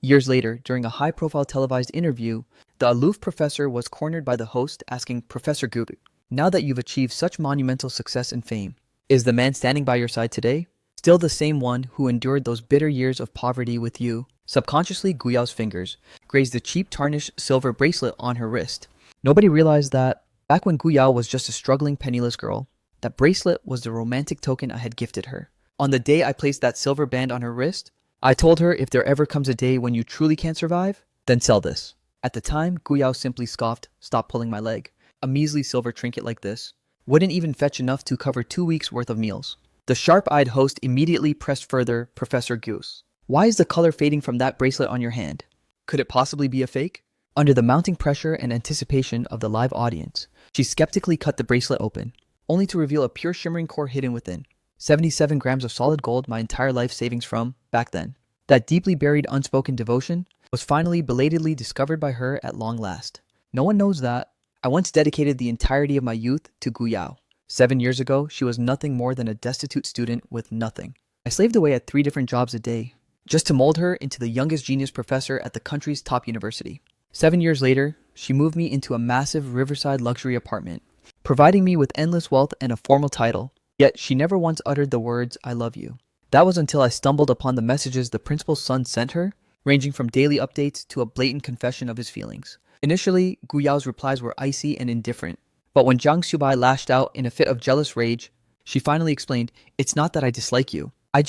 Years later, during a high-profile televised interview, the aloof professor was cornered by the host asking Professor Guu, now that you've achieved such monumental success and fame, is the man standing by your side today still the same one who endured those bitter years of poverty with you? Subconsciously, Guu Yao's fingers grazed the cheap tarnished silver bracelet on her wrist. Nobody realized that, back when Guu Yao was just a struggling penniless girl, that bracelet was the romantic token I had gifted her. On the day I placed that silver band on her wrist, I told her if there ever comes a day when you truly can't survive, then sell this. At the time, Guu Yao simply scoffed, "Stop pulling my leg. A measly silver trinket like this wouldn't even fetch enough to cover 2 weeks' worth of meals." The sharp-eyed host immediately pressed further, "Professor Goose, why is the color fading from that bracelet on your hand? Could it possibly be a fake?" Under the mounting pressure and anticipation of the live audience, she skeptically cut the bracelet open, only to reveal a pure shimmering core hidden within. 77 grams of solid gold, my entire life savings from, back then. That deeply buried unspoken devotion was finally belatedly discovered by her at long last. No one knows that I once dedicated the entirety of my youth to Guu Yao. 7 years ago, she was nothing more than a destitute student with nothing. I slaved away at 3 different jobs a day, just to mold her into the youngest genius professor at the country's top university. 7 years later, she moved me into a massive riverside luxury apartment, providing me with endless wealth and a formal title. Yet she never once uttered the words, "I love you." That was until I stumbled upon the messages the principal's son sent her, ranging from daily updates to a blatant confession of his feelings. Initially, Guu Yao's replies were icy and indifferent, but when Jiang Xubai lashed out in a fit of jealous rage, she finally explained, "It's not that I dislike you. I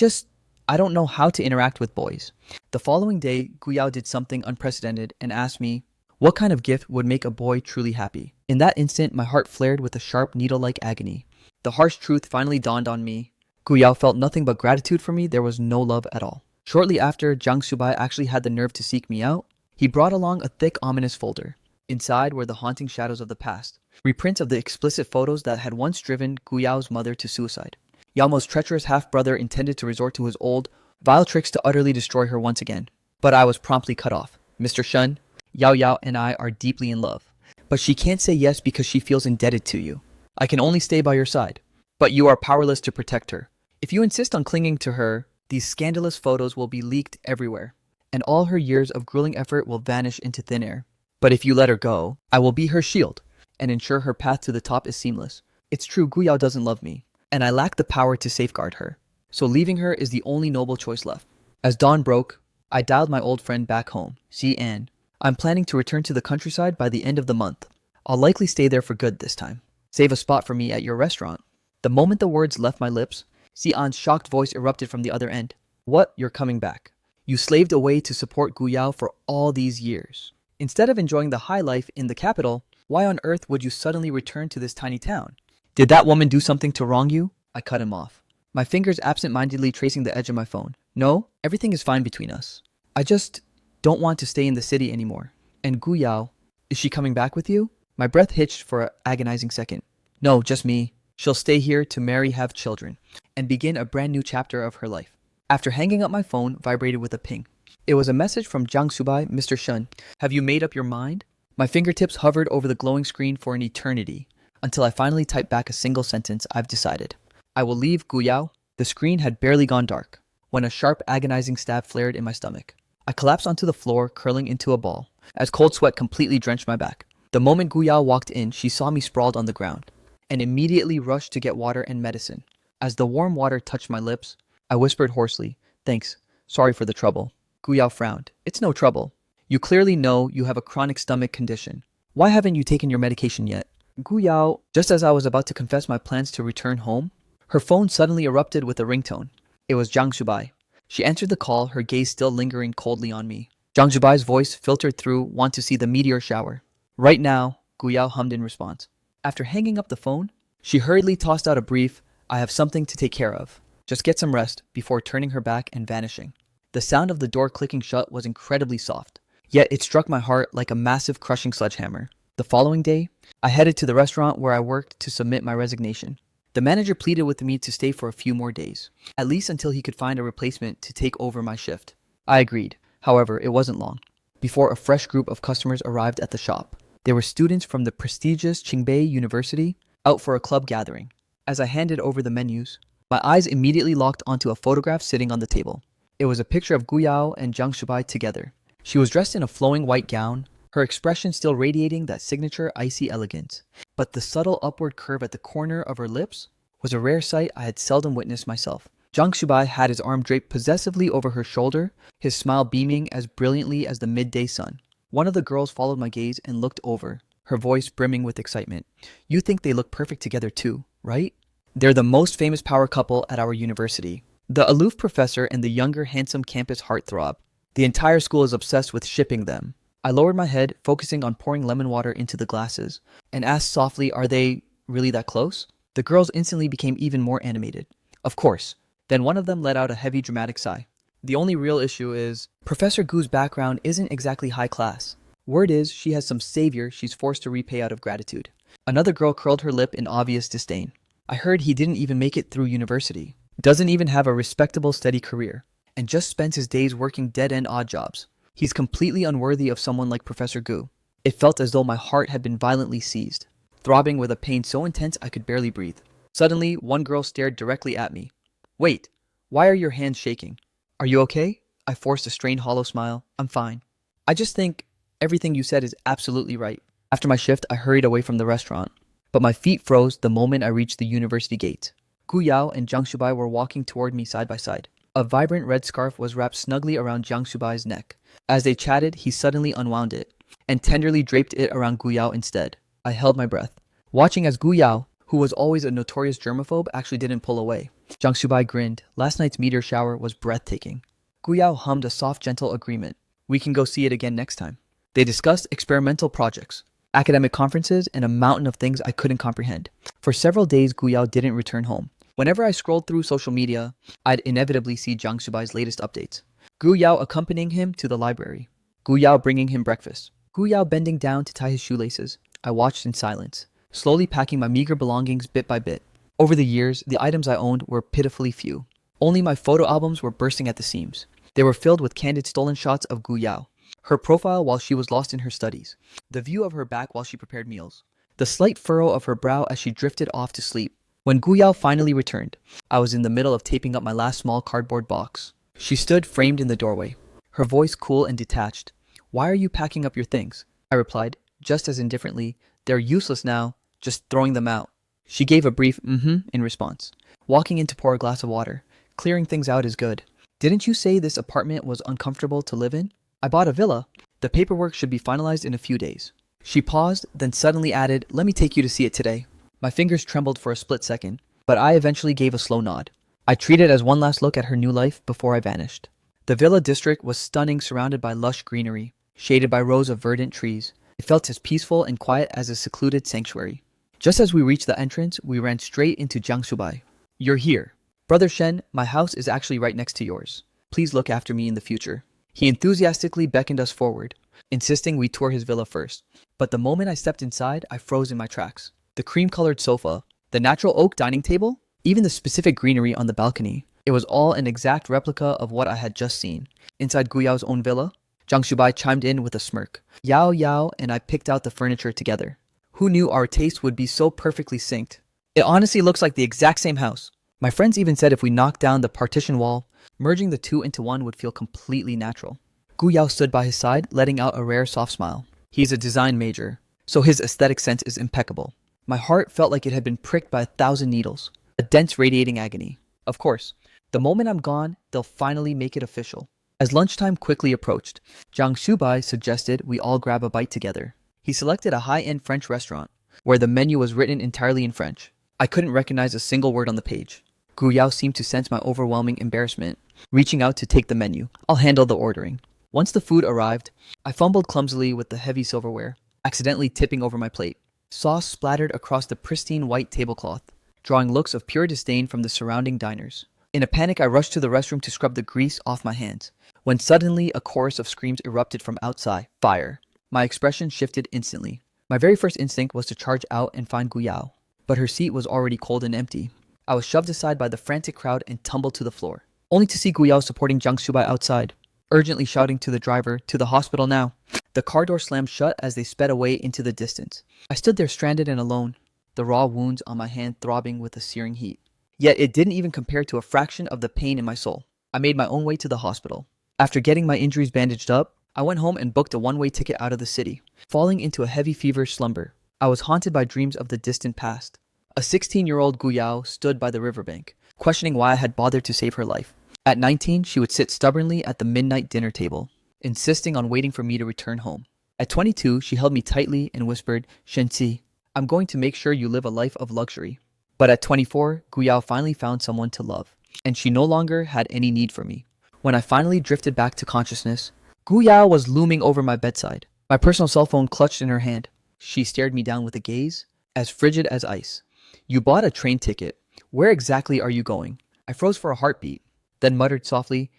don't know how to interact with boys." The following day, Guu Yao did something unprecedented and asked me, what kind of gift would make a boy truly happy? In that instant, my heart flared with a sharp needle-like agony. The harsh truth finally dawned on me. Guu Yao felt nothing but gratitude for me. There was no love at all. Shortly after, Jiang Xubai actually had the nerve to seek me out. He brought along a thick, ominous folder. Inside were the haunting shadows of the past, reprints of the explicit photos that had once driven Guu Yao's mother to suicide. Yao's treacherous half-brother intended to resort to his old, vile tricks to utterly destroy her once again. But I was promptly cut off. "Mr. Shun, Yao and I are deeply in love. But she can't say yes because she feels indebted to you. I can only stay by your side. But you are powerless to protect her. If you insist on clinging to her, these scandalous photos will be leaked everywhere, and all her years of grueling effort will vanish into thin air. But if you let her go, I will be her shield and ensure her path to the top is seamless. It's true, Guu Yao doesn't love me, and I lack the power to safeguard her. So leaving her is the only noble choice left." As dawn broke, I dialed my old friend back home, Si An. "I'm planning to return to the countryside by the end of the month. I'll likely stay there for good this time. Save a spot for me at your restaurant." The moment the words left my lips, Si An's shocked voice erupted from the other end. "What? You're coming back? You slaved away to support Guu Yao for all these years. Instead of enjoying the high life in the capital, why on earth would you suddenly return to this tiny town? Did that woman do something to wrong you?" I cut him off, my fingers absent-mindedly tracing the edge of my phone. "No, everything is fine between us. I just don't want to stay in the city anymore. And Guu Yao, is she coming back with you?" My breath hitched for an agonizing second. "No, just me. She'll stay here to marry, have children, and begin a brand new chapter of her life." After hanging up, my phone vibrated with a ping. It was a message from Jiang Xubai. "Mr. Shun, have you made up your mind?" My fingertips hovered over the glowing screen for an eternity, until I finally typed back a single sentence. "I've decided. I will leave Guu Yao." The screen had barely gone dark when a sharp, agonizing stab flared in my stomach. I collapsed onto the floor, curling into a ball, as cold sweat completely drenched my back. The moment Guu Yao walked in, she saw me sprawled on the ground, and immediately rushed to get water and medicine. As the warm water touched my lips, I whispered hoarsely, "Thanks. Sorry for the trouble." Guu Yao frowned. "It's no trouble. You clearly know you have a chronic stomach condition. Why haven't you taken your medication yet?" Guu Yao, just as I was about to confess my plans to return home, her phone suddenly erupted with a ringtone. It was Jiang Xubai. She answered the call, her gaze still lingering coldly on me. Jiang Xubai's voice filtered through, "Want to see the meteor shower?" "Right now," Guu Yao hummed in response. After hanging up the phone, she hurriedly tossed out a brief, "I have something to take care of. Just get some rest," before turning her back and vanishing. The sound of the door clicking shut was incredibly soft, yet it struck my heart like a massive crushing sledgehammer. The following day, I headed to the restaurant where I worked to submit my resignation. The manager pleaded with me to stay for a few more days, at least until he could find a replacement to take over my shift. I agreed. However, it wasn't long before a fresh group of customers arrived at the shop. They were students from the prestigious Qingbei University, out for a club gathering. As I handed over the menus, my eyes immediately locked onto a photograph sitting on the table. It was a picture of Guu Yao and Jiang Xubai together, She was dressed in a flowing white gown, her expression still radiating that signature icy elegance. But the subtle upward curve at the corner of her lips was a rare sight I had seldom witnessed myself. Jiang Shubai had his arm draped possessively over her shoulder, his smile beaming as brilliantly as the midday sun. One of the girls followed my gaze and looked over, her voice brimming with excitement. "You think they look perfect together too, right? They're the most famous power couple at our university." The aloof professor and the younger, handsome campus heartthrob. The entire school is obsessed with shipping them. I lowered my head, focusing on pouring lemon water into the glasses, and asked softly, "Are they really that close?" The girls instantly became even more animated. "Of course." Then one of them let out a heavy, dramatic sigh. "The only real issue is, Professor Guu's background isn't exactly high class. Word is, she has some savior she's forced to repay out of gratitude." Another girl curled her lip in obvious disdain. "I heard he didn't even make it through university. Doesn't even have a respectable, steady career, and just spends his days working dead-end odd jobs. He's completely unworthy of someone like Professor Guu." It felt as though my heart had been violently seized, throbbing with a pain so intense I could barely breathe. Suddenly, one girl stared directly at me. "Wait, why are your hands shaking? Are you okay?" I forced a strained, hollow smile. "I'm fine. I just think everything you said is absolutely right." After my shift, I hurried away from the restaurant, but my feet froze the moment I reached the university gate. Guu Yao and Jiang Shubai were walking toward me side by side. A vibrant red scarf was wrapped snugly around Jiang Shubai's neck. As they chatted, he suddenly unwound it, and tenderly draped it around Guu Yao instead. I held my breath, watching as Guu Yao, who was always a notorious germaphobe, actually didn't pull away. Jiang Shubai grinned. Last night's meteor shower was breathtaking. Guu Yao hummed a soft, gentle agreement. "We can go see it again next time." They discussed experimental projects, academic conferences, and a mountain of things I couldn't comprehend. For several days, Guu Yao didn't return home. Whenever I scrolled through social media, I'd inevitably see Jiang Shubai's latest updates. Guu Yao accompanying him to the library. Guu Yao bringing him breakfast. Guu Yao bending down to tie his shoelaces. I watched in silence, slowly packing my meager belongings bit by bit. Over the years, the items I owned were pitifully few. Only my photo albums were bursting at the seams. They were filled with candid stolen shots of Guu Yao. Her profile while she was lost in her studies. The view of her back while she prepared meals. The slight furrow of her brow as she drifted off to sleep. When Guu Yao finally returned, I was in the middle of taping up my last small cardboard box. She stood framed in the doorway, her voice cool and detached. "Why are you packing up your things?" I replied, just as indifferently. "They're useless now, just throwing them out." She gave a brief in response, walking in to pour a glass of water. "Clearing things out is good. Didn't you say this apartment was uncomfortable to live in? I bought a villa. The paperwork should be finalized in a few days." She paused, then suddenly added, "Let me take you to see it today." My fingers trembled for a split second, but I eventually gave a slow nod. I treated it as one last look at her new life before I vanished. The villa district was stunning, surrounded by lush greenery, shaded by rows of verdant trees. It felt as peaceful and quiet as a secluded sanctuary. Just as we reached the entrance, we ran straight into Jiang Shubai. "You're here. Brother Shen, my house is actually right next to yours. Please look after me in the future." He enthusiastically beckoned us forward, insisting we tour his villa first. But the moment I stepped inside, I froze in my tracks. The cream-colored sofa, the natural oak dining table, even the specific greenery on the balcony. It was all an exact replica of what I had just seen. Inside Guu Yao's own villa, Jiang Shubai chimed in with a smirk. Yao Yao and I picked out the furniture together. Who knew our taste would be so perfectly synced? It honestly looks like the exact same house. My friends even said if we knocked down the partition wall, merging the two into one would feel completely natural. Guu Yao stood by his side, letting out a rare soft smile. He's a design major, so his aesthetic sense is impeccable. My heart felt like it had been pricked by 1,000 needles, a dense radiating agony. Of course, the moment I'm gone, they'll finally make it official. As lunchtime quickly approached, Jiang Shubai suggested we all grab a bite together. He selected a high-end French restaurant, where the menu was written entirely in French. I couldn't recognize a single word on the page. Guu Yao seemed to sense my overwhelming embarrassment, reaching out to take the menu. "I'll handle the ordering." Once the food arrived, I fumbled clumsily with the heavy silverware, accidentally tipping over my plate. Sauce splattered across the pristine white tablecloth, drawing looks of pure disdain from the surrounding diners. In a panic, I rushed to the restroom to scrub the grease off my hands, when suddenly a chorus of screams erupted from outside. Fire! My expression shifted instantly. My very first instinct was to charge out and find Guu Yao, but her seat was already cold and empty. I was shoved aside by the frantic crowd and tumbled to the floor, only to see Guu Yao supporting Jiang Shubai outside, urgently shouting to the driver, "To the hospital now." The car door slammed shut as they sped away into the distance. I stood there stranded and alone, the raw wounds on my hand throbbing with a searing heat. Yet it didn't even compare to a fraction of the pain in my soul. I made my own way to the hospital. After getting my injuries bandaged up, I went home and booked a one-way ticket out of the city. Falling into a heavy feverish slumber, I was haunted by dreams of the distant past. A 16-year-old Guu Yao stood by the riverbank, questioning why I had bothered to save her life. At 19, she would sit stubbornly at the midnight dinner table, insisting on waiting for me to return home. At 22, she held me tightly and whispered, "Shenxi, I'm going to make sure you live a life of luxury." But at 24, Guu Yao finally found someone to love, and she no longer had any need for me. When I finally drifted back to consciousness, Guu Yao was looming over my bedside, my personal cell phone clutched in her hand. She stared me down with a gaze as frigid as ice. "You bought a train ticket. Where exactly are you going?" I froze for a heartbeat, then muttered softly,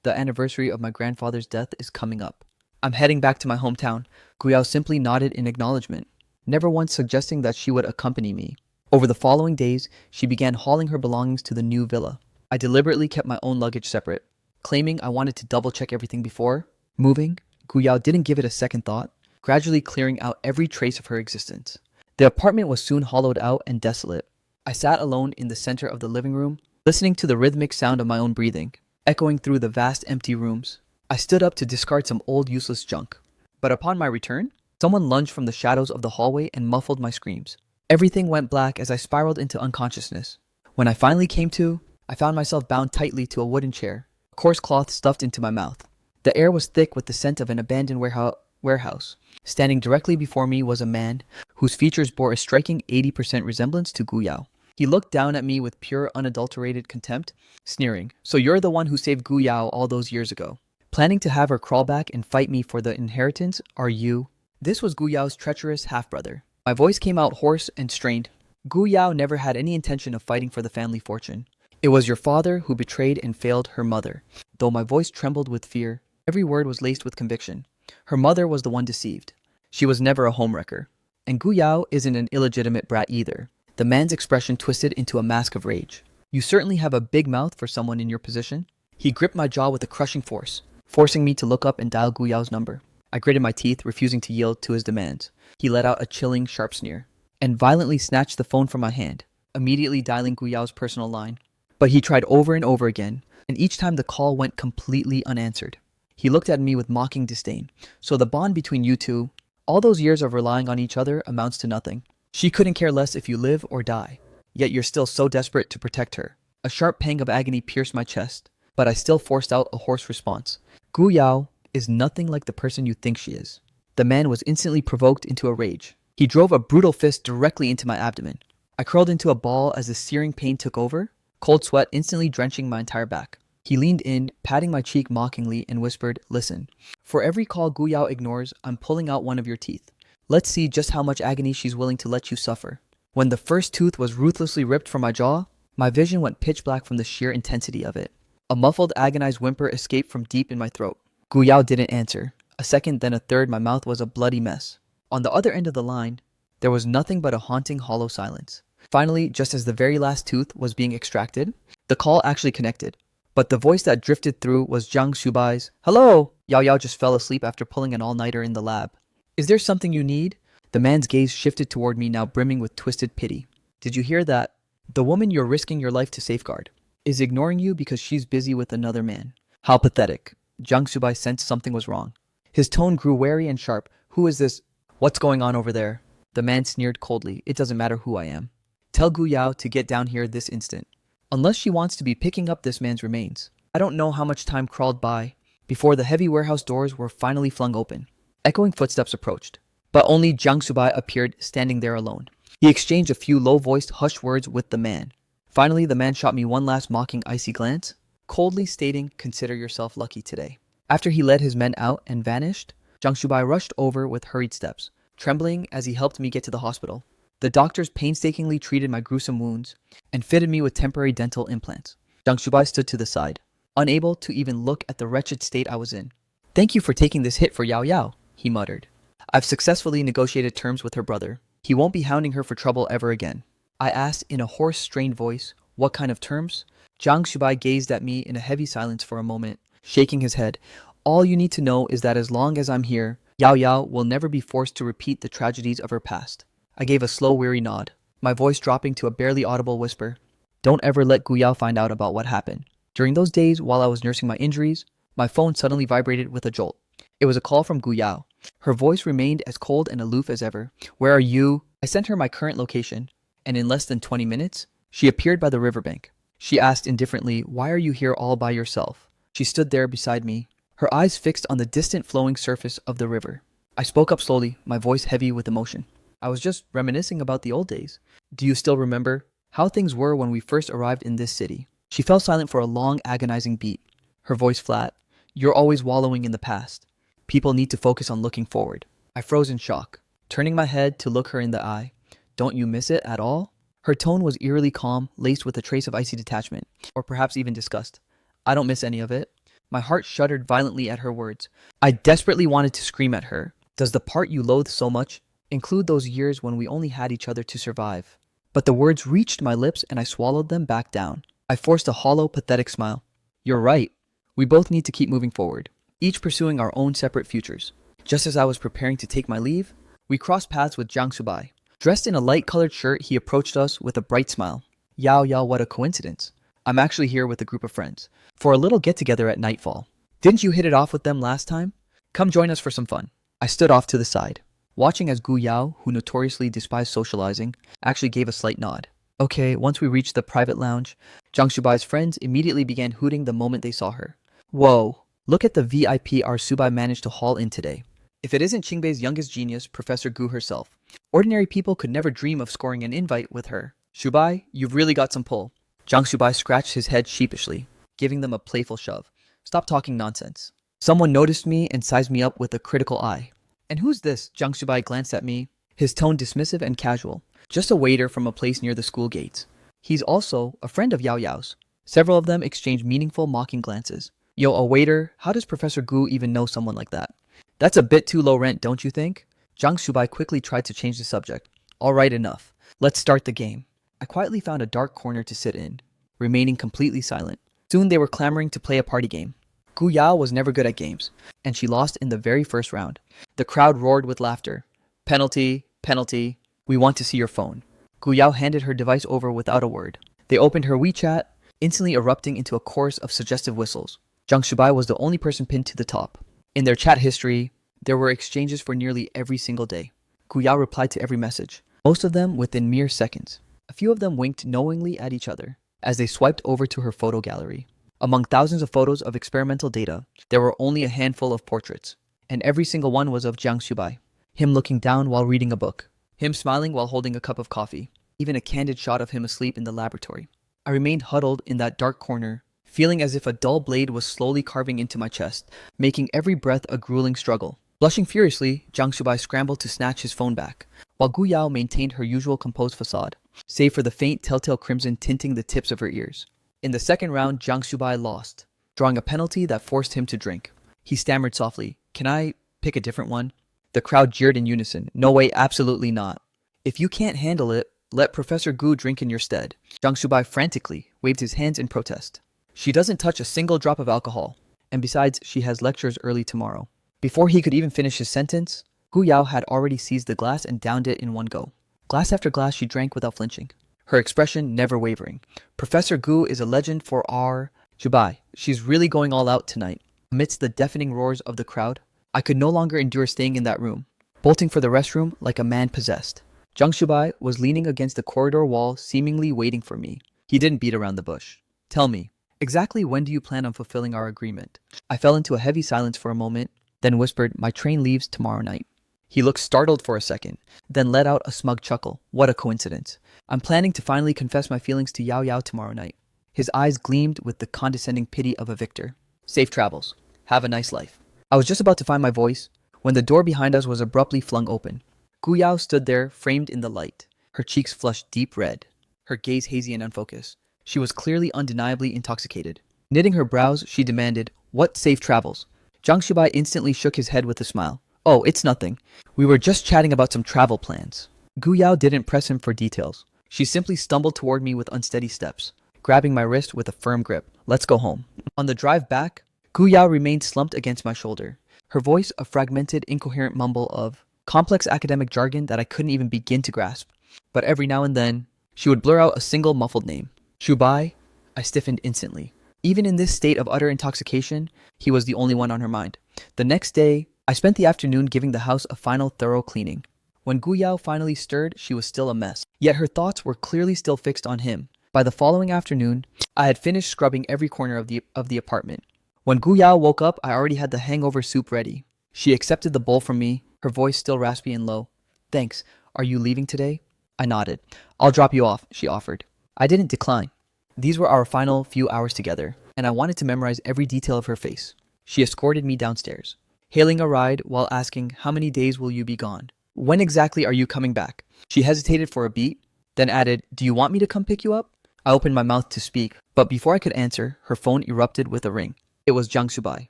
"The anniversary of my grandfather's death is coming up. I'm heading back to my hometown." Guu Yao simply nodded in acknowledgement, never once suggesting that she would accompany me. Over the following days, she began hauling her belongings to the new villa. I deliberately kept my own luggage separate, claiming I wanted to double-check everything before moving. Guu Yao didn't give it a second thought, gradually clearing out every trace of her existence. The apartment was soon hollowed out and desolate. I sat alone in the center of the living room, listening to the rhythmic sound of my own breathing, echoing through the vast empty rooms. I stood up to discard some old useless junk. But upon my return, someone lunged from the shadows of the hallway and muffled my screams. Everything went black as I spiraled into unconsciousness. When I finally came to, I found myself bound tightly to a wooden chair, a coarse cloth stuffed into my mouth. The air was thick with the scent of an abandoned warehouse. Standing directly before me was a man whose features bore a striking 80% resemblance to Guu Yao. He looked down at me with pure, unadulterated contempt, sneering, "So you're the one who saved Guu Yao all those years ago? Planning to have her crawl back and fight me for the inheritance, are you?" This was Guu Yao's treacherous half-brother. My voice came out hoarse and strained. "Guu Yao never had any intention of fighting for the family fortune. It was your father who betrayed and failed her mother." Though my voice trembled with fear, every word was laced with conviction. Her mother was the one deceived. She was never a homewrecker. And Guu Yao isn't an illegitimate brat either. The man's expression twisted into a mask of rage. "You certainly have a big mouth for someone in your position." He gripped my jaw with a crushing force, forcing me to look up and dial Guu Yao's number. I gritted my teeth, refusing to yield to his demands. He let out a chilling, sharp sneer, and violently snatched the phone from my hand, immediately dialing Guu Yao's personal line. But he tried over and over again, and each time the call went completely unanswered. He looked at me with mocking disdain. "So the bond between you two, all those years of relying on each other, amounts to nothing. She couldn't care less if you live or die. Yet you're still so desperate to protect her." A sharp pang of agony pierced my chest, but I still forced out a hoarse response. "Guu Yao is nothing like the person you think she is." The man was instantly provoked into a rage. He drove a brutal fist directly into my abdomen. I curled into a ball as the searing pain took over, cold sweat instantly drenching my entire back. He leaned in, patting my cheek mockingly, and whispered, "Listen, for every call Guu Yao ignores, I'm pulling out one of your teeth. Let's see just how much agony she's willing to let you suffer." When the first tooth was ruthlessly ripped from my jaw, my vision went pitch black from the sheer intensity of it. A muffled, agonized whimper escaped from deep in my throat. Guu Yao didn't answer. A second, then a third, my mouth was a bloody mess. On the other end of the line, there was nothing but a haunting, hollow silence. Finally, just as the very last tooth was being extracted, the call actually connected. But the voice that drifted through was Jiang Xubai's. "Hello!" Yao Yao just fell asleep after pulling an all-nighter in the lab. "Is there something you need?" The man's gaze shifted toward me, now brimming with twisted pity. "Did you hear that? The woman you're risking your life to safeguard is ignoring you because she's busy with another man." How pathetic. Jiang Xubai sensed something was wrong. His tone grew wary and sharp. "Who is this? What's going on over there?" The man sneered coldly. "It doesn't matter who I am. Tell Guu Yao to get down here this instant. Unless she wants to be picking up this man's remains." I don't know how much time crawled by before the heavy warehouse doors were finally flung open. Echoing footsteps approached, but only Jiang Xubai appeared, standing there alone. He exchanged a few low-voiced, hushed words with the man. Finally, the man shot me one last mocking, icy glance, coldly stating, "Consider yourself lucky today." After he led his men out and vanished, Jiang Xubai rushed over with hurried steps, trembling as he helped me get to the hospital. The doctors painstakingly treated my gruesome wounds and fitted me with temporary dental implants. Jiang Xubai stood to the side, unable to even look at the wretched state I was in. "Thank you for taking this hit for Yao Yao," he muttered. "I've successfully negotiated terms with her brother. He won't be hounding her for trouble ever again." I asked in a hoarse, strained voice, "What kind of terms?" Jiang Xubai gazed at me in a heavy silence for a moment, shaking his head. "All you need to know is that as long as I'm here, Yao Yao will never be forced to repeat the tragedies of her past." I gave a slow, weary nod, my voice dropping to a barely audible whisper. "Don't ever let Guu Yao find out about what happened." During those days, while I was nursing my injuries, my phone suddenly vibrated with a jolt. It was a call from Guu Yao. Her voice remained as cold and aloof as ever. Where are you? I sent her my current location, and in less than 20 minutes, she appeared by the riverbank. She asked indifferently, why are you here all by yourself? She stood there beside me, her eyes fixed on the distant flowing surface of the river. I spoke up slowly, my voice heavy with emotion. I was just reminiscing about the old days. Do you still remember how things were when we first arrived in this city? She fell silent for a long, agonizing beat, her voice flat. You're always wallowing in the past. People need to focus on looking forward. I froze in shock, turning my head to look her in the eye. Don't you miss it at all? Her tone was eerily calm, laced with a trace of icy detachment, or perhaps even disgust. I don't miss any of it. My heart shuddered violently at her words. I desperately wanted to scream at her. Does the part you loathe so much include those years when we only had each other to survive? But the words reached my lips and I swallowed them back down. I forced a hollow, pathetic smile. You're right. We both need to keep moving forward, each pursuing our own separate futures. Just as I was preparing to take my leave, we crossed paths with Jiang Subai. Dressed in a light-colored shirt, he approached us with a bright smile. Yao, what a coincidence. I'm actually here with a group of friends for a little get-together at nightfall. Didn't you hit it off with them last time? Come join us for some fun. I stood off to the side, watching as Guu Yao, who notoriously despised socializing, actually gave a slight nod. Okay, once we reached the private lounge, Jiang Subai's friends immediately began hooting the moment they saw her. Whoa, look at the VIP our Subai managed to haul in today. If it isn't Qingbei's youngest genius, Professor Guu herself. Ordinary people could never dream of scoring an invite with her. Subai, you've really got some pull. Jiang Subai scratched his head sheepishly, giving them a playful shove. Stop talking nonsense. Someone noticed me and sized me up with a critical eye. And who's this? Jiang Subai glanced at me, his tone dismissive and casual. Just a waiter from a place near the school gates. He's also a friend of Yao Yao's. Several of them exchanged meaningful, mocking glances. Yo, a waiter? How does Professor Guu even know someone like that? That's a bit too low rent, don't you think? Jiang Subai quickly tried to change the subject. All right, enough. Let's start the game. I quietly found a dark corner to sit in, remaining completely silent. Soon they were clamoring to play a party game. Guu Yao was never good at games, and she lost in the very first round. The crowd roared with laughter. Penalty, penalty. We want to see your phone. Guu Yao handed her device over without a word. They opened her WeChat, instantly erupting into a chorus of suggestive whistles. Jiang Subai was the only person pinned to the top. In their chat history, there were exchanges for nearly every single day. Guu Yao replied to every message, most of them within mere seconds. A few of them winked knowingly at each other as they swiped over to her photo gallery. Among thousands of photos of experimental data, there were only a handful of portraits, and every single one was of Jiang Subai. Him looking down while reading a book, him smiling while holding a cup of coffee, even a candid shot of him asleep in the laboratory. I remained huddled in that dark corner, feeling as if a dull blade was slowly carving into my chest, making every breath a grueling struggle. Blushing furiously, Jiang Subai scrambled to snatch his phone back, while Guu Yao maintained her usual composed facade, save for the faint telltale crimson tinting the tips of her ears. In the second round, Jiang Subai lost, drawing a penalty that forced him to drink. He stammered softly, "Can I pick a different one?" The crowd jeered in unison. "No way, absolutely not. If you can't handle it, let Professor Guu drink in your stead." Jiang Subai frantically waved his hands in protest. "She doesn't touch a single drop of alcohol, and besides, she has lectures early tomorrow." Before he could even finish his sentence, Guu Yao had already seized the glass and downed it in one go. Glass after glass, she drank without flinching, her expression never wavering. "Professor Guu is a legend for our Subai. She's really going all out tonight." Amidst the deafening roars of the crowd, I could no longer endure staying in that room, bolting for the restroom like a man possessed. Jiang Subai was leaning against the corridor wall, seemingly waiting for me. He didn't beat around the bush. "Tell me, exactly when do you plan on fulfilling our agreement?" I fell into a heavy silence for a moment, then whispered, "My train leaves tomorrow night." He looked startled for a second, then let out a smug chuckle. "What a coincidence. I'm planning to finally confess my feelings to Yao Yao tomorrow night." His eyes gleamed with the condescending pity of a victor. "Safe travels. Have a nice life." I was just about to find my voice when the door behind us was abruptly flung open. Guu Yao stood there, framed in the light, her cheeks flushed deep red, her gaze hazy and unfocused. She was clearly undeniably intoxicated. Knitting her brows, she demanded, "What safe travels?" Jiang Subai instantly shook his head with a smile. "Oh, it's nothing. We were just chatting about some travel plans." Guu Yao didn't press him for details. She simply stumbled toward me with unsteady steps, grabbing my wrist with a firm grip. "Let's go home." On the drive back, Guu Yao remained slumped against my shoulder, her voice a fragmented, incoherent mumble of complex academic jargon that I couldn't even begin to grasp. But every now and then, she would blur out a single muffled name. "Subai?" I stiffened instantly. Even in this state of utter intoxication, he was the only one on her mind. The next day, I spent the afternoon giving the house a final thorough cleaning. When Guu Yao finally stirred, she was still a mess. Yet her thoughts were clearly still fixed on him. By the following afternoon, I had finished scrubbing every corner of the apartment. When Guu Yao woke up, I already had the hangover soup ready. She accepted the bowl from me, her voice still raspy and low. Thanks. Are you leaving today? I nodded. I'll drop you off, she offered. I didn't decline. These were our final few hours together, and I wanted to memorize every detail of her face. She escorted me downstairs, hailing a ride while asking, how many days will you be gone? When exactly are you coming back? She hesitated for a beat, then added, do you want me to come pick you up? I opened my mouth to speak, but before I could answer, her phone erupted with a ring. It was Jang Subai.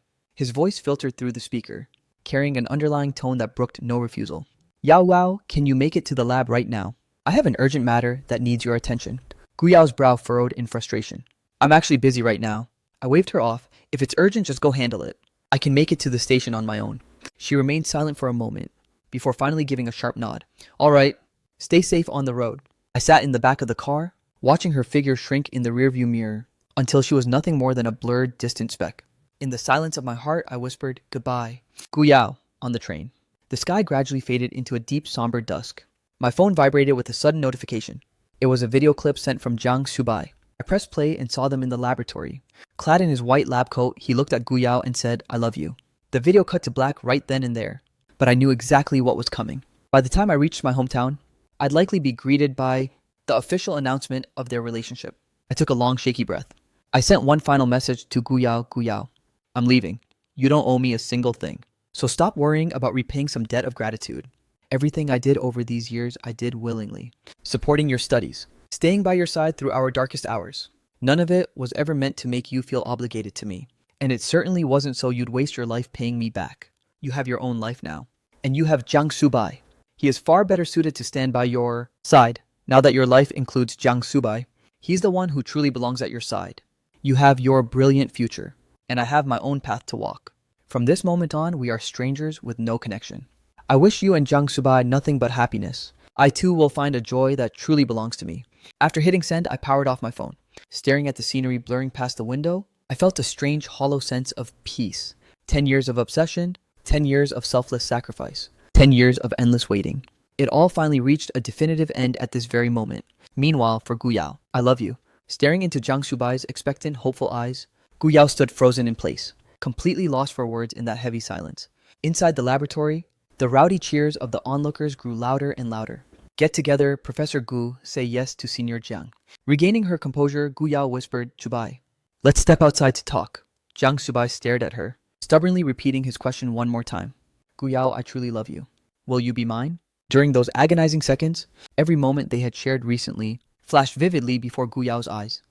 His voice filtered through the speaker, carrying an underlying tone that brooked no refusal. Yao Wao, can you make it to the lab right now? I have an urgent matter that needs your attention. Guu Yao's brow furrowed in frustration. I'm actually busy right now. I waved her off. If it's urgent, just go handle it. I can make it to the station on my own. She remained silent for a moment, before finally giving a sharp nod. All right, stay safe on the road. I sat in the back of the car, watching her figure shrink in the rearview mirror, until she was nothing more than a blurred, distant speck. In the silence of my heart, I whispered, goodbye. Guu Yao, on the train. The sky gradually faded into a deep, somber dusk. My phone vibrated with a sudden notification. It was a video clip sent from Jang Subai. I pressed play and saw them in the laboratory. Clad in his white lab coat, he looked at Guu Yao and said, I love you. The video cut to black right then and there, but I knew exactly what was coming. By the time I reached my hometown, I'd likely be greeted by the official announcement of their relationship. I took a long, shaky breath. I sent one final message to Guu Yao. Guu Yao, I'm leaving. You don't owe me a single thing. So stop worrying about repaying some debt of gratitude. Everything I did over these years, I did willingly. Supporting your studies, staying by your side through our darkest hours. None of it was ever meant to make you feel obligated to me. And it certainly wasn't so you'd waste your life paying me back. You have your own life now. And you have Jang Subai. He is far better suited to stand by your side. Now that your life includes Jang Subai, he's the one who truly belongs at your side. You have your brilliant future, and I have my own path to walk. From this moment on, we are strangers with no connection. I wish you and Jang Subai nothing but happiness. I too will find a joy that truly belongs to me. After hitting send, I powered off my phone. Staring at the scenery blurring past the window, I felt a strange hollow sense of peace. 10 years of obsession, 10 years of selfless sacrifice, 10 years of endless waiting. It all finally reached a definitive end at this very moment. Meanwhile, for Guu Yao, I love you. Staring into Jang Subai's expectant, hopeful eyes, Guu Yao stood frozen in place, completely lost for words in that heavy silence. Inside the laboratory, the rowdy cheers of the onlookers grew louder and louder. Get together, Professor Guu, say yes to Senior Jiang. Regaining her composure, Guu Yao whispered, Subai, let's step outside to talk. Jang Subai stared at her, stubbornly repeating his question one more time. Guu Yao, I truly love you. Will you be mine? During those agonizing seconds, every moment they had shared recently flashed vividly before Guu Yao's eyes.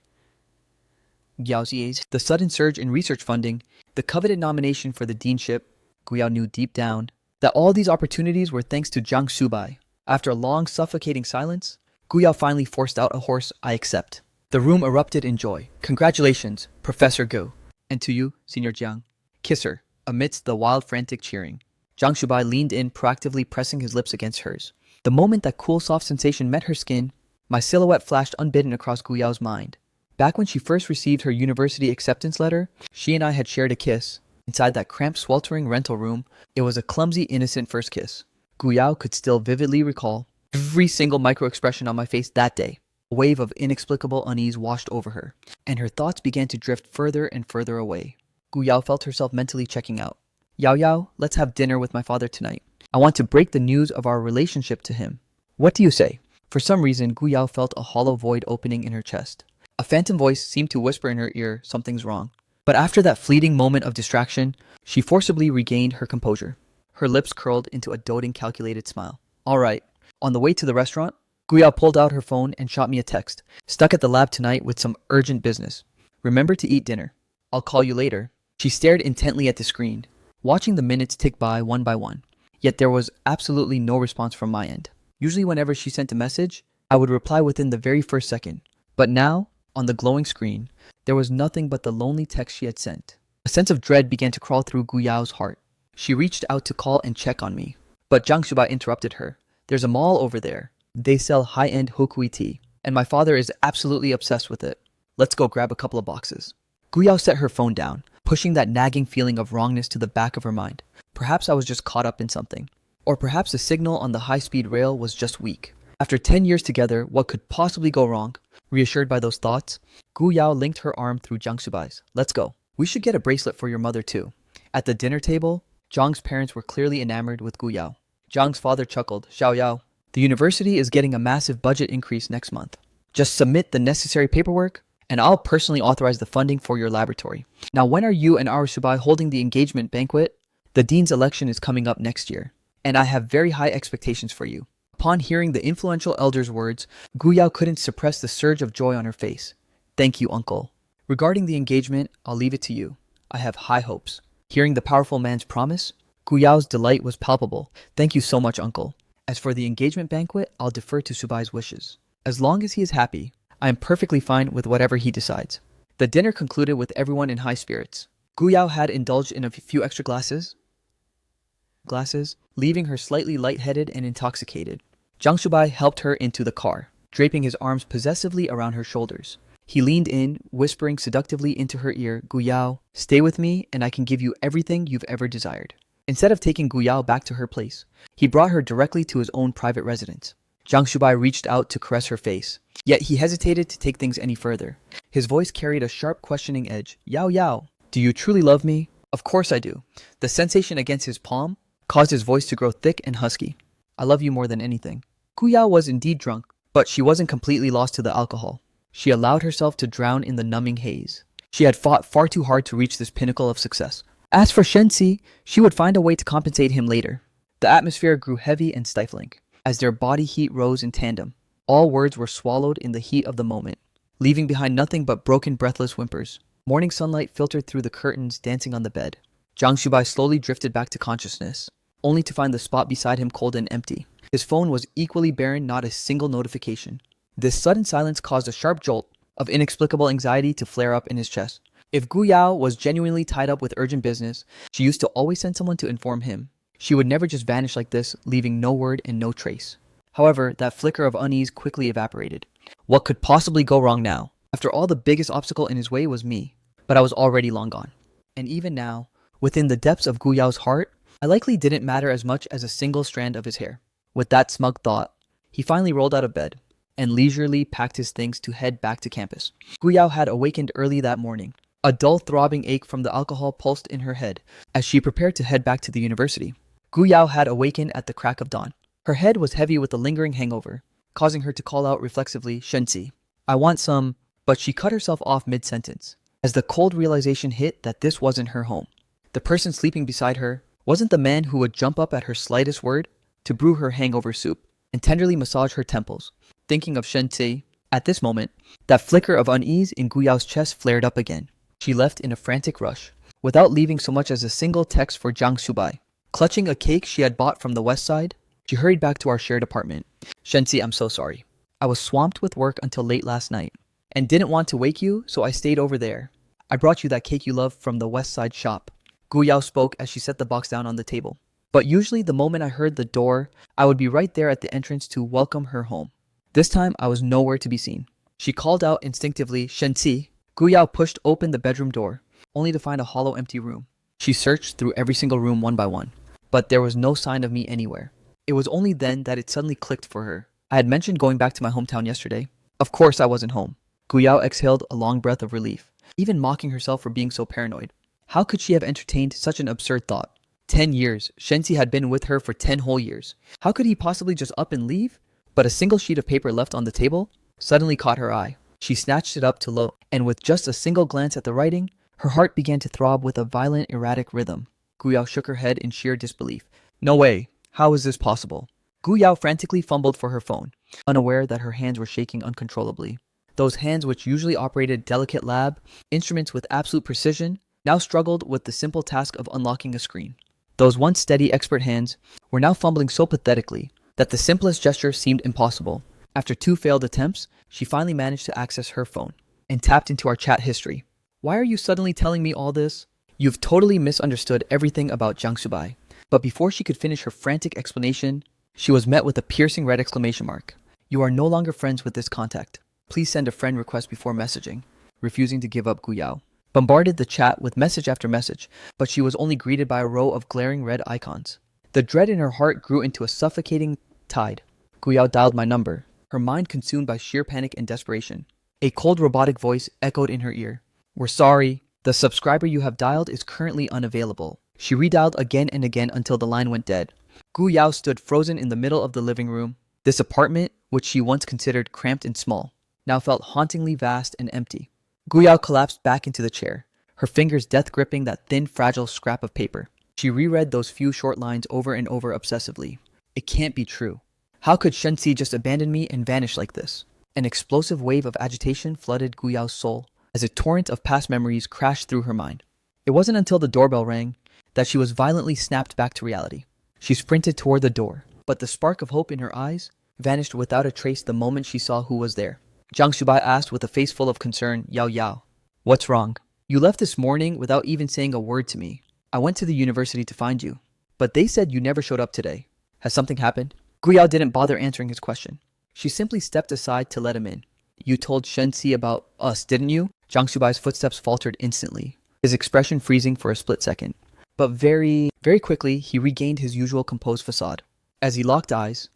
Gyaozi's, the sudden surge in research funding, the coveted nomination for the deanship. Guu Yao knew deep down that all these opportunities were thanks to Jang Subai. After a long, suffocating silence, Guu Yao finally forced out a hoarse, I accept. The room erupted in joy. Congratulations, Professor Guu. And to you, Senior Jiang. Kiss her, amidst the wild, frantic cheering. Jang Subai leaned in, proactively pressing his lips against hers. The moment that cool, soft sensation met her skin, my silhouette flashed unbidden across Guu Yao's mind. Back when she first received her university acceptance letter, she and I had shared a kiss. Inside that cramped, sweltering rental room, it was a clumsy, innocent first kiss. Guu Yao could still vividly recall every single micro-expression on my face that day. A wave of inexplicable unease washed over her, and her thoughts began to drift further and further away. Guu Yao felt herself mentally checking out. Yao Yao, let's have dinner with my father tonight. I want to break the news of our relationship to him. What do you say? For some reason, Guu Yao felt a hollow void opening in her chest. A phantom voice seemed to whisper in her ear, something's wrong. But after that fleeting moment of distraction, she forcibly regained her composure. Her lips curled into a doting, calculated smile. All right. On the way to the restaurant, Guu Yao pulled out her phone and shot me a text. Stuck at the lab tonight with some urgent business. Remember to eat dinner. I'll call you later. She stared intently at the screen, watching the minutes tick by one. Yet there was absolutely no response from my end. Usually whenever she sent a message, I would reply within the very first second. But now, on the glowing screen, there was nothing but the lonely text she had sent. A sense of dread began to crawl through Guu Yao's heart. She reached out to call and check on me. But Jang Subai interrupted her. There's a mall over there. They sell high-end hokui tea, and my father is absolutely obsessed with it. Let's go grab a couple of boxes. Guu Yao set her phone down, pushing that nagging feeling of wrongness to the back of her mind. Perhaps I was just caught up in something. Or perhaps the signal on the high-speed rail was just weak. After 10 years together, what could possibly go wrong? Reassured by those thoughts, Guu Yao linked her arm through Jiang Subai's. Let's go. We should get a bracelet for your mother too. At the dinner table, Zhang's parents were clearly enamored with Guu Yao. Zhang's father chuckled. Xiao Yao, the university is getting a massive budget increase next month. Just submit the necessary paperwork, and I'll personally authorize the funding for your laboratory. Now, when are you and our Subai holding the engagement banquet? The dean's election is coming up next year, and I have very high expectations for you. Upon hearing the influential elder's words, Guu Yao couldn't suppress the surge of joy on her face. Thank you, uncle. Regarding the engagement, I'll leave it to you. I have high hopes. Hearing the powerful man's promise, Guu Yao's delight was palpable. Thank you so much, uncle. As for the engagement banquet, I'll defer to Subai's wishes. As long as he is happy, I am perfectly fine with whatever he decides. The dinner concluded with everyone in high spirits. Guu Yao had indulged in a few extra glasses, leaving her slightly lightheaded and intoxicated. Jiang Shubai helped her into the car, draping his arms possessively around her shoulders. He leaned in, whispering seductively into her ear, Guu Yao, stay with me and I can give you everything you've ever desired. Instead of taking Guu Yao back to her place, he brought her directly to his own private residence. Jiang Shubai reached out to caress her face, yet he hesitated to take things any further. His voice carried a sharp questioning edge. Yao Yao, do you truly love me? Of course I do. The sensation against his palm caused his voice to grow thick and husky. I love you more than anything. Guu Yao was indeed drunk, but she wasn't completely lost to the alcohol. She allowed herself to drown in the numbing haze. She had fought far too hard to reach this pinnacle of success. As for Shenxi, she would find a way to compensate him later. The atmosphere grew heavy and stifling. As their body heat rose in tandem, all words were swallowed in the heat of the moment, leaving behind nothing but broken, breathless whimpers. Morning sunlight filtered through the curtains, dancing on the bed. Jiang Shubai slowly drifted back to consciousness, only to find the spot beside him cold and empty. His phone was equally barren, not a single notification. This sudden silence caused a sharp jolt of inexplicable anxiety to flare up in his chest. If Guu Yao was genuinely tied up with urgent business, she used to always send someone to inform him. She would never just vanish like this, leaving no word and no trace. However, that flicker of unease quickly evaporated. What could possibly go wrong now? After all, the biggest obstacle in his way was me, but I was already long gone. And even now, within the depths of Guu Yao's heart, I likely didn't matter as much as a single strand of his hair. With that smug thought, he finally rolled out of bed and leisurely packed his things to head back to campus. Guu Yao had awakened early that morning. A dull throbbing ache from the alcohol pulsed in her head as she prepared to head back to the university. Guu Yao had awakened at the crack of dawn. Her head was heavy with a lingering hangover, causing her to call out reflexively, Shenxi, I want some, but she cut herself off mid-sentence, as the cold realization hit that this wasn't her home. The person sleeping beside her wasn't the man who would jump up at her slightest word to brew her hangover soup and tenderly massage her temples. Thinking of Shenxi, at this moment, that flicker of unease in Guu Yao's chest flared up again. She left in a frantic rush, without leaving so much as a single text for Jiang Shubai. Clutching a cake she had bought from the west side, she hurried back to our shared apartment. Shenxi, I'm so sorry. I was swamped with work until late last night, and didn't want to wake you, so I stayed over there. I brought you that cake you love from the west side shop. Guu Yao spoke as she set the box down on the table. But usually the moment I heard the door, I would be right there at the entrance to welcome her home. This time I was nowhere to be seen. She called out instinctively, Shenxi. Guu Yao pushed open the bedroom door, only to find a hollow empty room. She searched through every single room one by one, but there was no sign of me anywhere. It was only then that it suddenly clicked for her. I had mentioned going back to my hometown yesterday. Of course I wasn't home. Guu Yao exhaled a long breath of relief, even mocking herself for being so paranoid. How could she have entertained such an absurd thought? 10 years. Shenxi had been with her for 10 whole years. How could he possibly just up and leave? But a single sheet of paper left on the table suddenly caught her eye. She snatched it up to look, and with just a single glance at the writing, her heart began to throb with a violent, erratic rhythm. Guu Yao shook her head in sheer disbelief. No way. How is this possible? Guu Yao frantically fumbled for her phone, unaware that her hands were shaking uncontrollably. Those hands which usually operated delicate lab instruments with absolute precision now struggled with the simple task of unlocking a screen. Those once steady, expert hands were now fumbling so pathetically that the simplest gesture seemed impossible. After 2 failed attempts, she finally managed to access her phone and tapped into our chat history. Why are you suddenly telling me all this? You've totally misunderstood everything about Jiang Shubai. But before she could finish her frantic explanation, she was met with a piercing red exclamation mark. You are no longer friends with this contact. Please send a friend request before messaging. Refusing to give up Guu Yao. bombarded the chat with message after message, but she was only greeted by a row of glaring red icons. The dread in her heart grew into a suffocating tide. Guu Yao dialed my number, her mind consumed by sheer panic and desperation. A cold robotic voice echoed in her ear. "We're sorry. The subscriber you have dialed is currently unavailable." She redialed again and again until the line went dead. Guu Yao stood frozen in the middle of the living room. This apartment, which she once considered cramped and small, now felt hauntingly vast and empty. Guu Yao collapsed back into the chair, her fingers death-gripping that thin, fragile scrap of paper. She reread those few short lines over and over obsessively. It can't be true. How could Shenxi just abandon me and vanish like this? An explosive wave of agitation flooded Guu Yao's soul as a torrent of past memories crashed through her mind. It wasn't until the doorbell rang that she was violently snapped back to reality. She sprinted toward the door, but the spark of hope in her eyes vanished without a trace the moment she saw who was there. Zhang Shubai asked with a face full of concern, "Yao Yao, what's wrong? You left this morning without even saying a word to me. I went to the university to find you, but they said you never showed up today. Has something happened?" Guu Yao didn't bother answering his question. She simply stepped aside to let him in. "You told Shenxi about us, didn't you?" Zhang Shubai's footsteps faltered instantly, his expression freezing for a split second. But very quickly, he regained his usual composed facade. As he locked eyes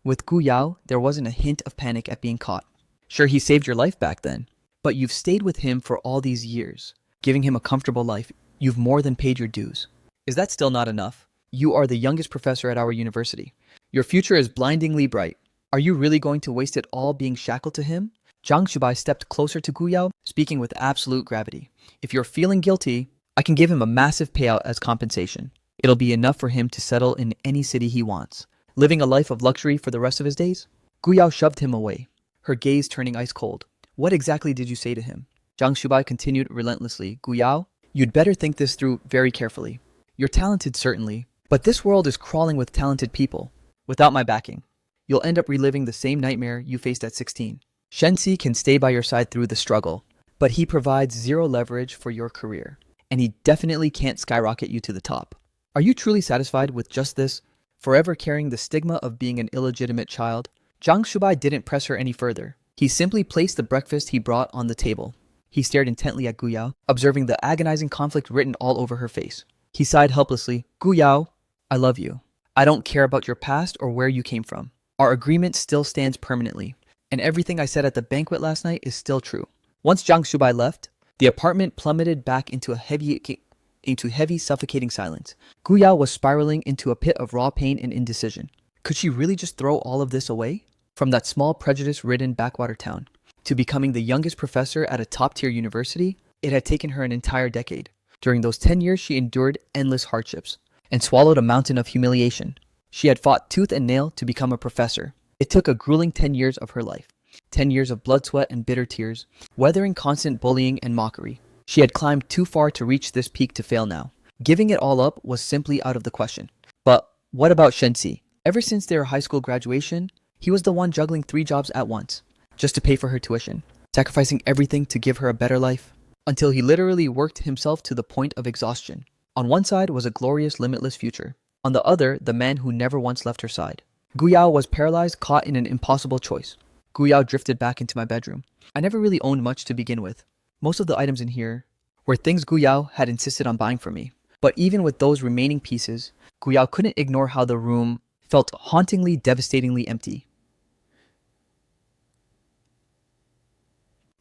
with Guu Yao, there wasn't a hint of panic at being caught. "Sure, he saved your life back then, but you've stayed with him for all these years, giving him a comfortable life. You've more than paid your dues. Is that still not enough? You are the youngest professor at our university. Your future is blindingly bright. Are you really going to waste it all being shackled to him?" Zhang Shubai stepped closer to Guu Yao, speaking with absolute gravity. "If you're feeling guilty, I can give him a massive payout as compensation. It'll be enough for him to settle in any city he wants, living a life of luxury for the rest of his days." Guu Yao shoved him away, her gaze turning ice cold. "What exactly did you say to him?" Zhang Shubai continued relentlessly. "Guu Yao, you'd better think this through very carefully. You're talented, certainly, but this world is crawling with talented people. Without my backing, you'll end up reliving the same nightmare you faced at 16. Shenxi can stay by your side through the struggle, but he provides zero leverage for your career, and he definitely can't skyrocket you to the top. Are you truly satisfied with just this, forever carrying the stigma of being an illegitimate child?" Zhang Shubai didn't press her any further. He simply placed the breakfast he brought on the table. He stared intently at Guu Yao, observing the agonizing conflict written all over her face. He sighed helplessly. "Guu Yao, I love you. I don't care about your past or where you came from. Our agreement still stands permanently, and everything I said at the banquet last night is still true." Once Zhang Shubai left, the apartment plummeted back into heavy, suffocating silence. Guu Yao was spiraling into a pit of raw pain and indecision. Could she really just throw all of this away? From that small, prejudice-ridden backwater town to becoming the youngest professor at a top-tier university, it had taken her an entire decade. During those 10 years, she endured endless hardships and swallowed a mountain of humiliation. She had fought tooth and nail to become a professor. It took a grueling 10 years of her life. 10 years of blood, sweat, and bitter tears, weathering constant bullying and mockery. She had climbed too far to reach this peak to fail now. Giving it all up was simply out of the question. But what about Shenxi? Ever since their high school graduation, he was the one juggling 3 jobs at once, just to pay for her tuition, sacrificing everything to give her a better life, until he literally worked himself to the point of exhaustion. On one side was a glorious, limitless future. On the other, the man who never once left her side. Guu Yao was paralyzed, caught in an impossible choice. Guu Yao drifted back into my bedroom. I never really owned much to begin with. Most of the items in here were things Guu Yao had insisted on buying for me. But even with those remaining pieces, Guu Yao couldn't ignore how the room felt hauntingly, devastatingly empty.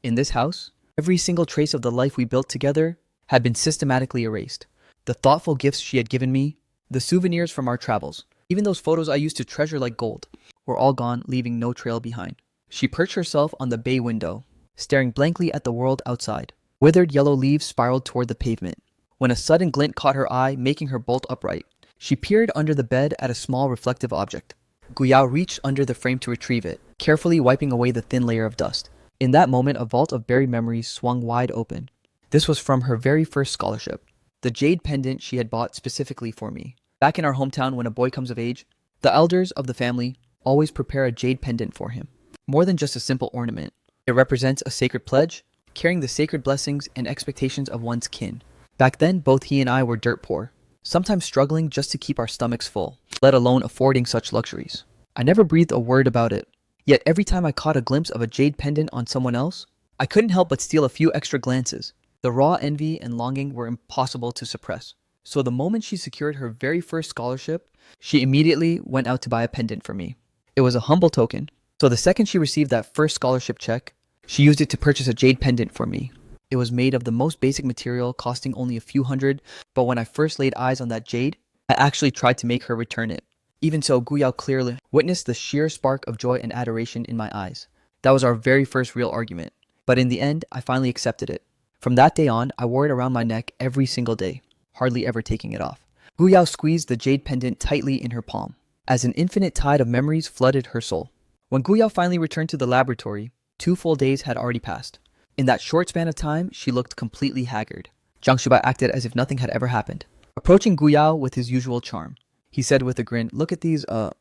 In this house, every single trace of the life we built together had been systematically erased. The thoughtful gifts she had given me, the souvenirs from our travels, even those photos I used to treasure like gold, were all gone, leaving no trail behind. She perched herself on the bay window, staring blankly at the world outside. Withered yellow leaves spiraled toward the pavement, when a sudden glint caught her eye, making her bolt upright. She peered under the bed at a small reflective object. Guu Yao reached under the frame to retrieve it, carefully wiping away the thin layer of dust. In that moment, a vault of buried memories swung wide open. This was from her very first scholarship, the jade pendant she had bought specifically for me. Back in our hometown, when a boy comes of age, the elders of the family always prepare a jade pendant for him. More than just a simple ornament, it represents a sacred pledge, carrying the sacred blessings and expectations of one's kin. Back then, both he and I were dirt poor, sometimes struggling just to keep our stomachs full, let alone affording such luxuries. I never breathed a word about it. Yet every time I caught a glimpse of a jade pendant on someone else, I couldn't help but steal a few extra glances. The raw envy and longing were impossible to suppress. So the moment she secured her very first scholarship, she immediately went out to buy a pendant for me. It was a humble token. So the second she received that first scholarship check, she used it to purchase a jade pendant for me. It was made of the most basic material, costing only a few hundred, but when I first laid eyes on that jade, I actually tried to make her return it. Even so, Guu Yao clearly witnessed the sheer spark of joy and adoration in my eyes. That was our very first real argument. But in the end, I finally accepted it. From that day on, I wore it around my neck every single day, hardly ever taking it off. Guu Yao squeezed the jade pendant tightly in her palm, as an infinite tide of memories flooded her soul. When Guu Yao finally returned to the laboratory, 2 full days had already passed. In that short span of time, she looked completely haggard. Jiang Shubai acted as if nothing had ever happened. Approaching Guu Yao with his usual charm, he said with a grin, "Look at these are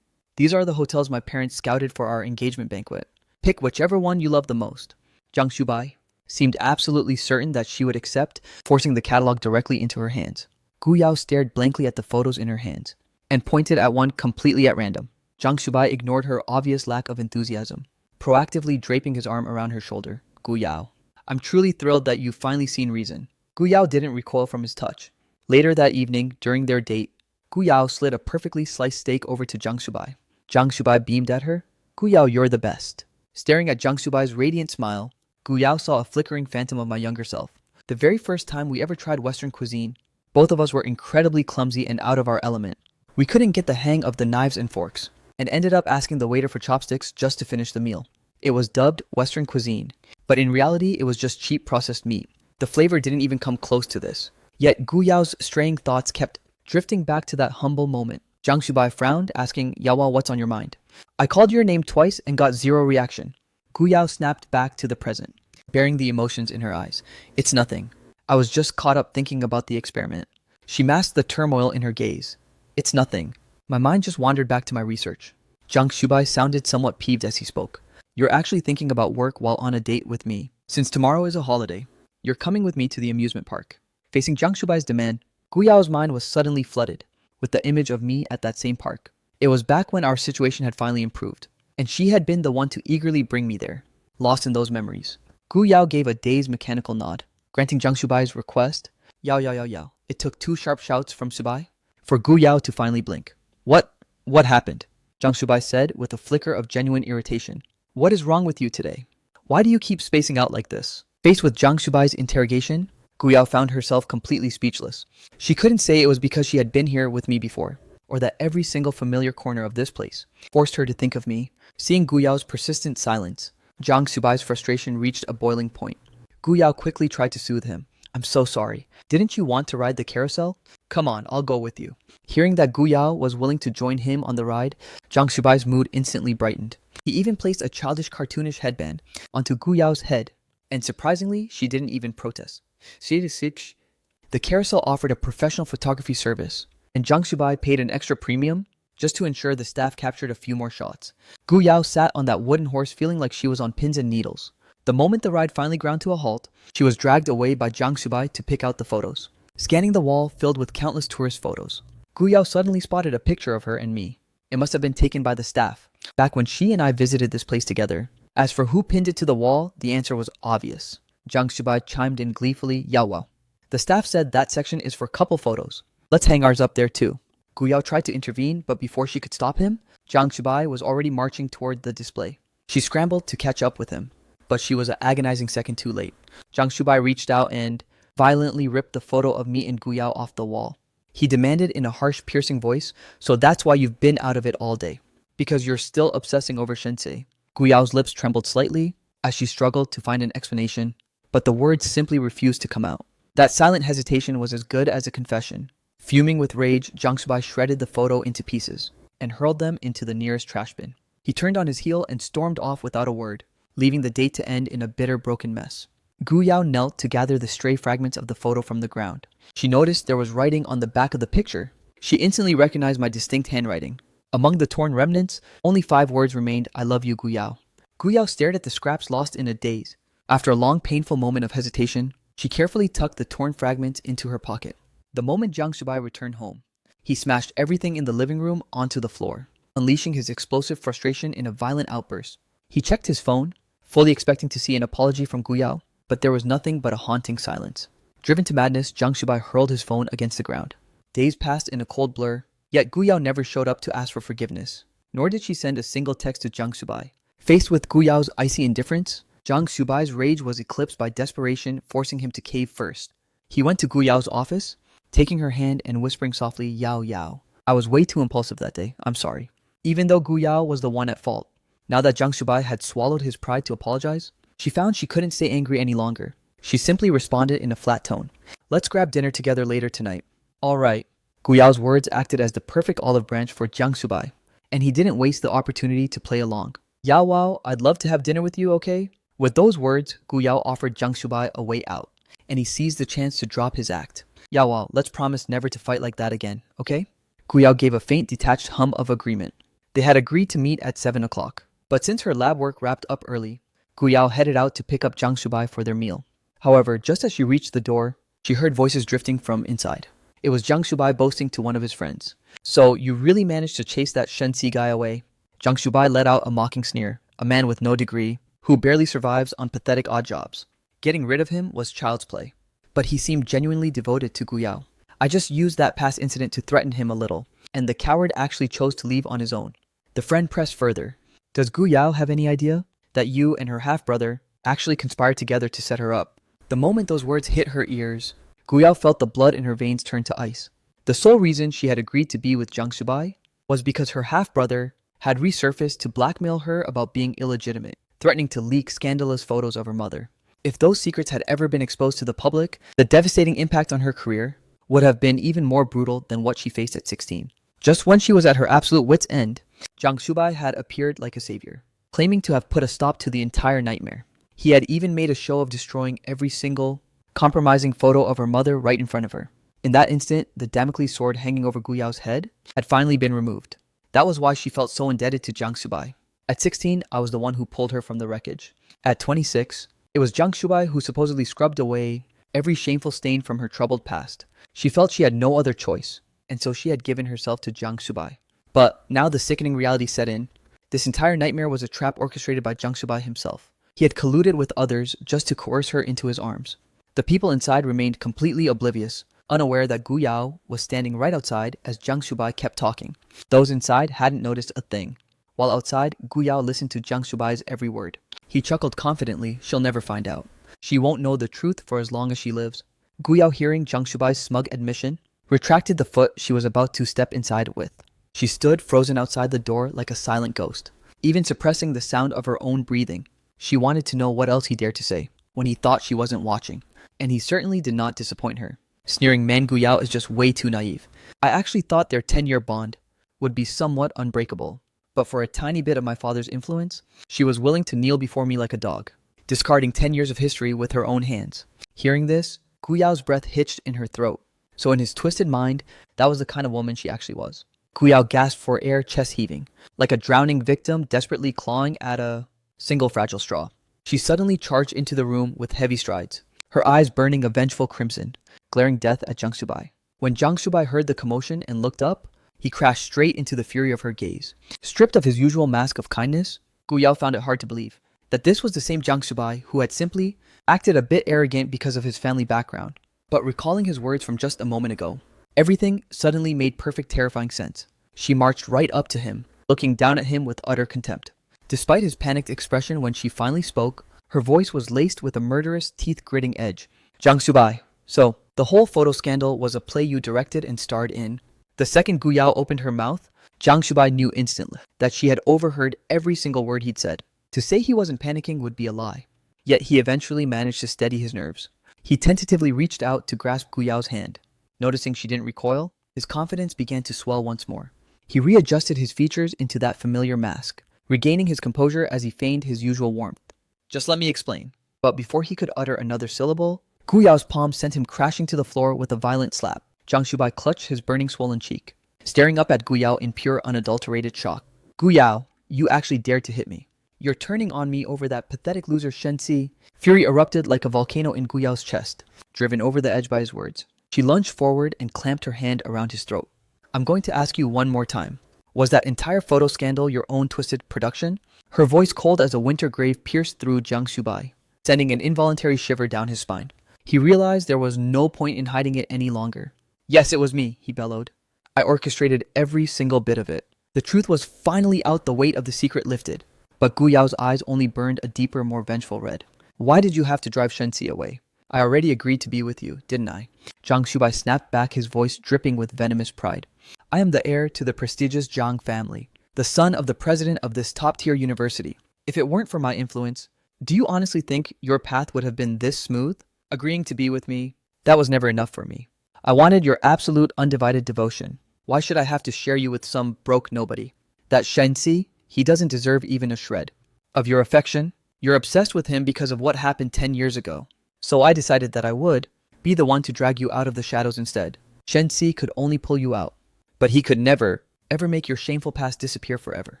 the hotels my parents scouted for our engagement banquet. Pick whichever one you love the most." Jiang Shubai seemed absolutely certain that she would accept, forcing the catalog directly into her hands. Guu Yao stared blankly at the photos in her hands and pointed at one completely at random. Jiang Shubai ignored her obvious lack of enthusiasm, proactively draping his arm around her shoulder. "Guu Yao, I'm truly thrilled that you've finally seen reason." Guu Yao didn't recoil from his touch. Later that evening, during their date, Guu Yao slid a perfectly sliced steak over to Jiang Shubai. Jiang Shubai beamed at her. "Guu Yao, you're the best." Staring at Jiang Shubai's radiant smile, Guu Yao saw a flickering phantom of my younger self. The very first time we ever tried Western cuisine, both of us were incredibly clumsy and out of our element. We couldn't get the hang of the knives and forks, and ended up asking the waiter for chopsticks just to finish the meal. It was dubbed Western cuisine, but in reality it was just cheap processed meat. The flavor didn't even come close to this. Yet Guu Yao's straying thoughts kept drifting back to that humble moment. Jiang Shubai frowned, asking, "Yawa, what's on your mind?" "I called your name twice and got zero reaction." Guu Yao snapped back to the present, bearing the emotions in her eyes. "It's nothing. I was just caught up thinking about the experiment." She masked the turmoil in her gaze. "It's nothing. My mind just wandered back to my research." Jiang Shubai sounded somewhat peeved as he spoke. "You're actually thinking about work while on a date with me. Since tomorrow is a holiday, you're coming with me to the amusement park." Facing Jiang Shubai's demand, Guu Yao's mind was suddenly flooded with the image of me at that same park. It was back when our situation had finally improved, and she had been the one to eagerly bring me there, lost in those memories. Guu Yao gave a dazed mechanical nod, granting Jiang Shubai's request. "Yao, yao, yao, yao." It took 2 sharp shouts from Shubai for Guu Yao to finally blink. What happened?" Jiang Shubai said with a flicker of genuine irritation. "What is wrong with you today? Why do you keep spacing out like this?" Faced with Jiang Shubai's interrogation, Guu Yao found herself completely speechless. She couldn't say it was because she had been here with me before, or that every single familiar corner of this place forced her to think of me. Seeing Guu Yao's persistent silence, Jiang Shubai's frustration reached a boiling point. Guu Yao quickly tried to soothe him. "I'm so sorry. Didn't you want to ride the carousel? Come on, I'll go with you." Hearing that Guu Yao was willing to join him on the ride, Jiang Shubai's mood instantly brightened. He even placed a childish cartoonish headband onto Guu Yao's head, and surprisingly, she didn't even protest. The carousel offered a professional photography service, and Jiang Shubai paid an extra premium just to ensure the staff captured a few more shots. Guu Yao sat on that wooden horse feeling like she was on pins and needles. The moment the ride finally ground to a halt, she was dragged away by Jiang Shubai to pick out the photos. Scanning the wall filled with countless tourist photos, Guu Yao suddenly spotted a picture of her and me. It must have been taken by the staff, back when she and I visited this place together. As for who pinned it to the wall, the answer was obvious. Jiang Shubai chimed in gleefully, "Yao. The staff said that section is for couple photos. Let's hang ours up there too." Guu Yao tried to intervene, but before she could stop him, Jiang Shubai was already marching toward the display. She scrambled to catch up with him, but she was an agonizing second too late. Jiang Shubai reached out and violently ripped the photo of me and Guu Yao off the wall. He demanded in a harsh, piercing voice, "So that's why you've been out of it all day? Because you're still obsessing over Shinsei?" Guu Yao's lips trembled slightly as she struggled to find an explanation, but the words simply refused to come out. That silent hesitation was as good as a confession. Fuming with rage, Jiang Shubai shredded the photo into pieces and hurled them into the nearest trash bin. He turned on his heel and stormed off without a word, leaving the date to end in a bitter, broken mess. Guu Yao knelt to gather the stray fragments of the photo from the ground. She noticed there was writing on the back of the picture. She instantly recognized my distinct handwriting. Among the torn remnants, only 5 words remained, "I love you, Guu Yao." Guu Yao stared at the scraps lost in a daze. After a long, painful moment of hesitation, she carefully tucked the torn fragments into her pocket. The moment Jiang Shubai returned home, he smashed everything in the living room onto the floor, unleashing his explosive frustration in a violent outburst. He checked his phone, fully expecting to see an apology from Guu Yao, but there was nothing but a haunting silence. Driven to madness, Jiang Shubai hurled his phone against the ground. Days passed in a cold blur, yet Guu Yao never showed up to ask for forgiveness, nor did she send a single text to Jiang Shubai. Faced with Guu Yao's icy indifference, Jiang Shubai's rage was eclipsed by desperation, forcing him to cave first. He went to Guu Yao's office, taking her hand and whispering softly, "Yao Yao. I was way too impulsive that day, I'm sorry." Even though Guu Yao was the one at fault, now that Jiang Shubai had swallowed his pride to apologize, she found she couldn't stay angry any longer. She simply responded in a flat tone. "Let's grab dinner together later tonight." "All right." Guu Yao's words acted as the perfect olive branch for Jiang Shubai, and he didn't waste the opportunity to play along. "Yao Wao, I'd love to have dinner with you, okay?" With those words, Guu Yao offered Jiang Shubai a way out, and he seized the chance to drop his act. "Yao Wao, let's promise never to fight like that again, okay?" Guu Yao gave a faint detached hum of agreement. They had agreed to meet at 7 o'clock, but since her lab work wrapped up early, Guu Yao headed out to pick up Jiang Shubai for their meal. However, just as she reached the door, she heard voices drifting from inside. It was Jiang Shubai boasting to one of his friends. "So, you really managed to chase that Shen Si guy away?" Jiang Shubai let out a mocking sneer, a man with no degree, who barely survives on pathetic odd jobs. Getting rid of him was child's play. But he seemed genuinely devoted to Guu Yao. "I just used that past incident to threaten him a little, and the coward actually chose to leave on his own." The friend pressed further. "Does Guu Yao have any idea that you and her half-brother actually conspired together to set her up?" The moment those words hit her ears, Guu Yao felt the blood in her veins turn to ice. The sole reason she had agreed to be with Jiang Shubai was because her half-brother had resurfaced to blackmail her about being illegitimate, threatening to leak scandalous photos of her mother. If those secrets had ever been exposed to the public, the devastating impact on her career would have been even more brutal than what she faced at 16. Just when she was at her absolute wit's end, Jiang Shubai had appeared like a savior, claiming to have put a stop to the entire nightmare. He had even made a show of destroying every single compromising photo of her mother right in front of her. In that instant, the Damocles sword hanging over Guu Yao's head had finally been removed. That was why she felt so indebted to Jiang Shubai. At 16, I was the one who pulled her from the wreckage. At 26, it was Jiang Shubai who supposedly scrubbed away every shameful stain from her troubled past. She felt she had no other choice, and so she had given herself to Jiang Shubai. But now the sickening reality set in. This entire nightmare was a trap orchestrated by Jiang Shubai himself. He had colluded with others just to coerce her into his arms. The people inside remained completely oblivious, unaware that Guu Yao was standing right outside as Jiang Shubai kept talking. Those inside hadn't noticed a thing. While outside, Guu Yao listened to Jiang Shubai's every word. He chuckled confidently, "She'll never find out. She won't know the truth for as long as she lives." Guu Yao, hearing Jiang Shubai's smug admission, retracted the foot she was about to step inside with. She stood frozen outside the door like a silent ghost, even suppressing the sound of her own breathing. She wanted to know what else he dared to say, when he thought she wasn't watching. And he certainly did not disappoint her, sneering, "Man, Guu Yao is just way too naive. I actually thought their 10-year bond would be somewhat unbreakable. But for a tiny bit of my father's influence, she was willing to kneel before me like a dog, discarding 10 years of history with her own hands." Hearing this, Guu Yao's breath hitched in her throat. So in his twisted mind, that was the kind of woman she actually was. Guu Yao gasped for air, chest heaving, like a drowning victim desperately clawing at a single fragile straw. She suddenly charged into the room with heavy strides, her eyes burning a vengeful crimson, glaring death at Jiang Shubai. When Jiang Shubai heard the commotion and looked up, he crashed straight into the fury of her gaze. Stripped of his usual mask of kindness, Guu Yao found it hard to believe that this was the same Jiang Shubai who had simply acted a bit arrogant because of his family background. But recalling his words from just a moment ago, everything suddenly made perfect terrifying sense. She marched right up to him, looking down at him with utter contempt. Despite his panicked expression when she finally spoke, her voice was laced with a murderous, teeth-gritting edge. "Jiang Shubai, so the whole photo scandal was a play you directed and starred in." The second Guu Yao opened her mouth, Jiang Shubai knew instantly that she had overheard every single word he'd said. To say he wasn't panicking would be a lie. Yet he eventually managed to steady his nerves. He tentatively reached out to grasp Guu Yao's hand. Noticing she didn't recoil, his confidence began to swell once more. He readjusted his features into that familiar mask, regaining his composure as he feigned his usual warmth. "Just let me explain." But before he could utter another syllable, Guu Yao's palm sent him crashing to the floor with a violent slap. Jiang Shubai clutched his burning swollen cheek, staring up at Guu Yao in pure unadulterated shock. "Guu Yao, you actually dared to hit me. You're turning on me over that pathetic loser Shen Si." Fury erupted like a volcano in Guu Yao's chest, driven over the edge by his words. She lunged forward and clamped her hand around his throat. "I'm going to ask you one more time. Was that entire photo scandal your own twisted production, Her voice cold as a winter grave pierced through Jiang Shubai, sending an involuntary shiver down his spine. He realized there was no point in hiding it any longer. Yes, it was me, he bellowed. I orchestrated every single bit of it. The truth was finally out, the weight of the secret lifted. But Guu Yao's eyes only burned a deeper, more vengeful red. Why did you have to drive Shenxi away? I already agreed to be with you, didn't I? Jiang Shubai snapped back, his voice dripping with venomous pride. I am the heir to the prestigious Zhang family, the son of the president of this top-tier university. If it weren't for my influence, do you honestly think your path would have been this smooth? Agreeing to be with me, that was never enough for me. I wanted your absolute undivided devotion. Why should I have to share you with some broke nobody? That Shenxi, he doesn't deserve even a shred of your affection. You're obsessed with him because of what happened 10 years ago. So I decided that I would be the one to drag you out of the shadows instead. Shenxi could only pull you out, but he could never, ever make your shameful past disappear forever.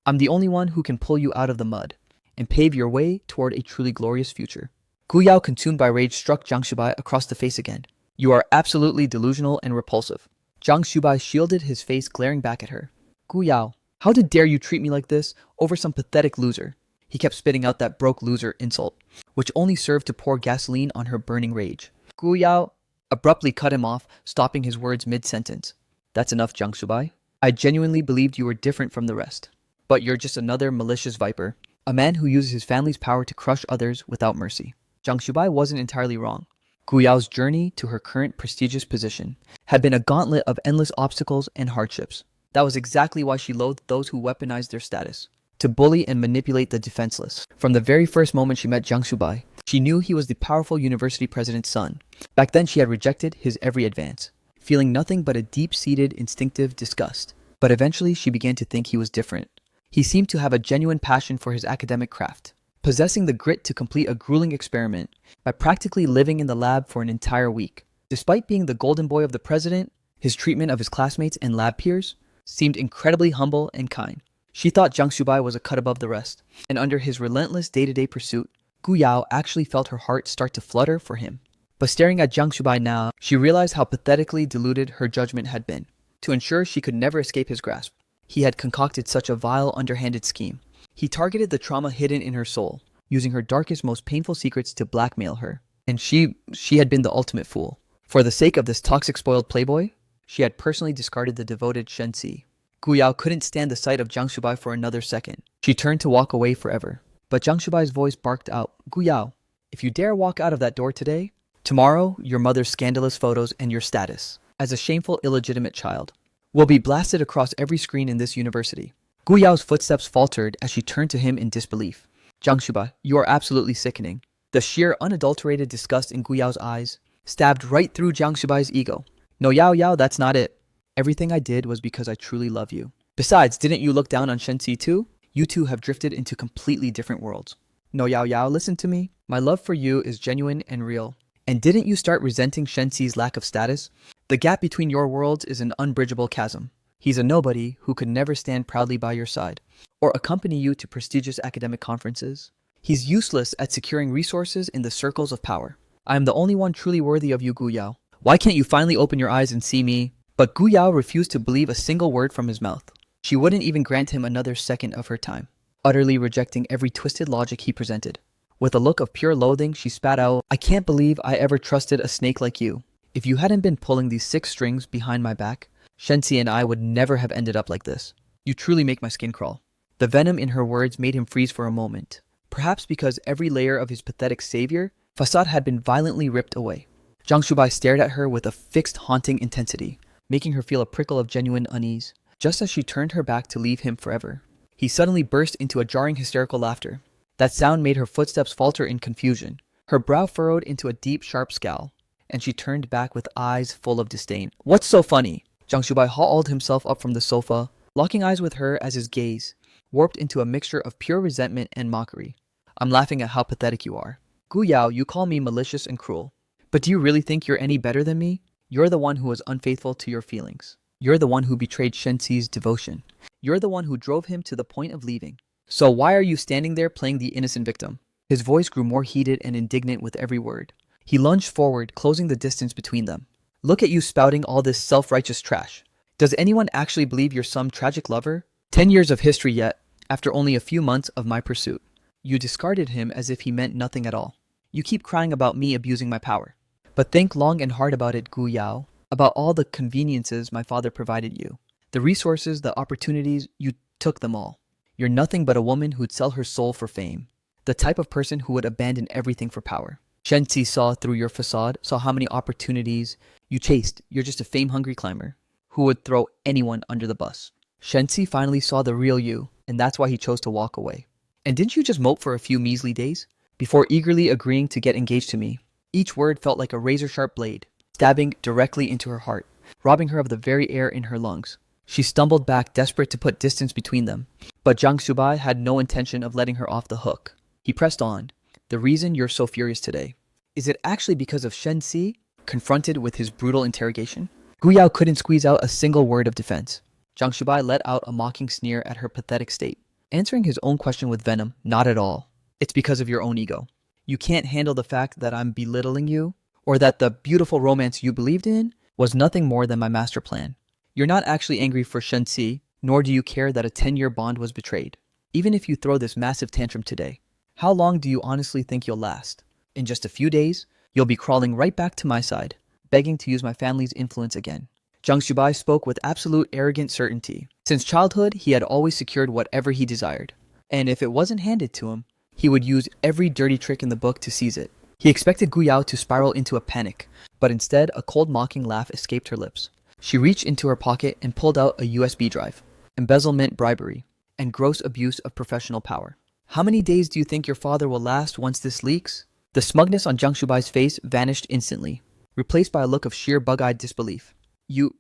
I'm the only one who can pull you out of the mud and pave your way toward a truly glorious future. Guu Yao, consumed by rage, struck Jiang Shubai across the face again. You are absolutely delusional and repulsive. Jiang Shubai shielded his face, glaring back at her. Guu Yao, how dare you treat me like this over some pathetic loser? He kept spitting out that broke loser insult, which only served to pour gasoline on her burning rage. Guu Yao abruptly cut him off, stopping his words mid-sentence. That's enough, Jiang Shubai. I genuinely believed you were different from the rest. But you're just another malicious viper, a man who uses his family's power to crush others without mercy. Jiang Shubai wasn't entirely wrong. Guu Yao's journey to her current prestigious position had been a gauntlet of endless obstacles and hardships. That was exactly why she loathed those who weaponized their status to bully and manipulate the defenseless. From the very first moment she met Jiang Shubai, she knew he was the powerful university president's son. Back then she had rejected his every advance, feeling nothing but a deep-seated instinctive disgust. But eventually she began to think he was different. He seemed to have a genuine passion for his academic craft, possessing the grit to complete a grueling experiment by practically living in the lab for an entire week. Despite being the golden boy of the president, his treatment of his classmates and lab peers seemed incredibly humble and kind. She thought Jiang Shubai was a cut above the rest, and under his relentless day-to-day pursuit, Guu Yao actually felt her heart start to flutter for him. But staring at Jiang Shubai now, she realized how pathetically deluded her judgment had been. To ensure she could never escape his grasp, he had concocted such a vile, underhanded scheme. He targeted the trauma hidden in her soul, using her darkest, most painful secrets to blackmail her. And she had been the ultimate fool. For the sake of this toxic, spoiled playboy, she had personally discarded the devoted Shenxi. Guu Yao couldn't stand the sight of Jiang Shubai for another second. She turned to walk away forever. But Jiang Shubai's voice barked out, Guu Yao, if you dare walk out of that door today, tomorrow your mother's scandalous photos and your status as a shameful, illegitimate child will be blasted across every screen in this university. Guu Yao's footsteps faltered as she turned to him in disbelief. Jiang Shubai, you are absolutely sickening. The sheer, unadulterated disgust in Guu Yao's eyes stabbed right through Jiang Shubai's ego. No, Yao, that's not it. Everything I did was because I truly love you. Besides, didn't you look down on Shenxi too? You two have drifted into completely different worlds. No, Yao, listen to me. My love for you is genuine and real. And didn't you start resenting Shenxi's lack of status? The gap between your worlds is an unbridgeable chasm. He's a nobody who could never stand proudly by your side or accompany you to prestigious academic conferences. He's useless at securing resources in the circles of power. I am the only one truly worthy of you, Guu Yao. Why can't you finally open your eyes and see me? But Guu Yao refused to believe a single word from his mouth. She wouldn't even grant him another second of her time, utterly rejecting every twisted logic he presented. With a look of pure loathing, she spat out, I can't believe I ever trusted a snake like you. If you hadn't been pulling these 6 strings behind my back, Shenxi and I would never have ended up like this. You truly make my skin crawl. The venom in her words made him freeze for a moment, perhaps because every layer of his pathetic savior, facade, had been violently ripped away. Jiang Shubai stared at her with a fixed, haunting intensity, making her feel a prickle of genuine unease. Just as she turned her back to leave him forever, he suddenly burst into a jarring, hysterical laughter. That sound made her footsteps falter in confusion. Her brow furrowed into a deep, sharp scowl, and she turned back with eyes full of disdain. What's so funny? Jiang Shubai hauled himself up from the sofa, locking eyes with her as his gaze warped into a mixture of pure resentment and mockery. I'm laughing at how pathetic you are. Guu Yao, you call me malicious and cruel. But do you really think you're any better than me? You're the one who was unfaithful to your feelings. You're the one who betrayed Shenxi's devotion. You're the one who drove him to the point of leaving. So why are you standing there playing the innocent victim? His voice grew more heated and indignant with every word. He lunged forward, closing the distance between them. Look at you spouting all this self-righteous trash. Does anyone actually believe you're some tragic lover? 10 years of history yet, after only a few months of my pursuit. You discarded him as if he meant nothing at all. You keep crying about me abusing my power. But think long and hard about it, Guu Yao, about all the conveniences my father provided you. The resources, the opportunities, you took them all. You're nothing but a woman who'd sell her soul for fame. The type of person who would abandon everything for power. Shenzi saw through your facade, saw how many opportunities you chased. You're just a fame-hungry climber who would throw anyone under the bus. Shenzi finally saw the real you, and that's why he chose to walk away. And didn't you just mope for a few measly days? Before eagerly agreeing to get engaged to me, each word felt like a razor-sharp blade, stabbing directly into her heart, robbing her of the very air in her lungs. She stumbled back, desperate to put distance between them. But Jiang Xubai had no intention of letting her off the hook. He pressed on. The reason you're so furious today, is it actually because of Shenzi, confronted with his brutal interrogation? Guu Yao couldn't squeeze out a single word of defense. Jiang Xubai let out a mocking sneer at her pathetic state, answering his own question with venom. Not at all. It's because of your own ego. You can't handle the fact that I'm belittling you, or that the beautiful romance you believed in was nothing more than my master plan. You're not actually angry for Shenzi, nor do you care that a 10-year bond was betrayed. Even if you throw this massive tantrum today, how long do you honestly think you'll last? In just a few days, you'll be crawling right back to my side, begging to use my family's influence again. Jiang Xubai spoke with absolute arrogant certainty. Since childhood, he had always secured whatever he desired. And if it wasn't handed to him, he would use every dirty trick in the book to seize it. He expected Guu Yao to spiral into a panic, but instead a cold mocking laugh escaped her lips. She reached into her pocket and pulled out a USB drive. Embezzlement, bribery, and gross abuse of professional power. How many days do you think your father will last once this leaks? The smugness on Jiang Shubai's face vanished instantly, replaced by a look of sheer bug-eyed disbelief. You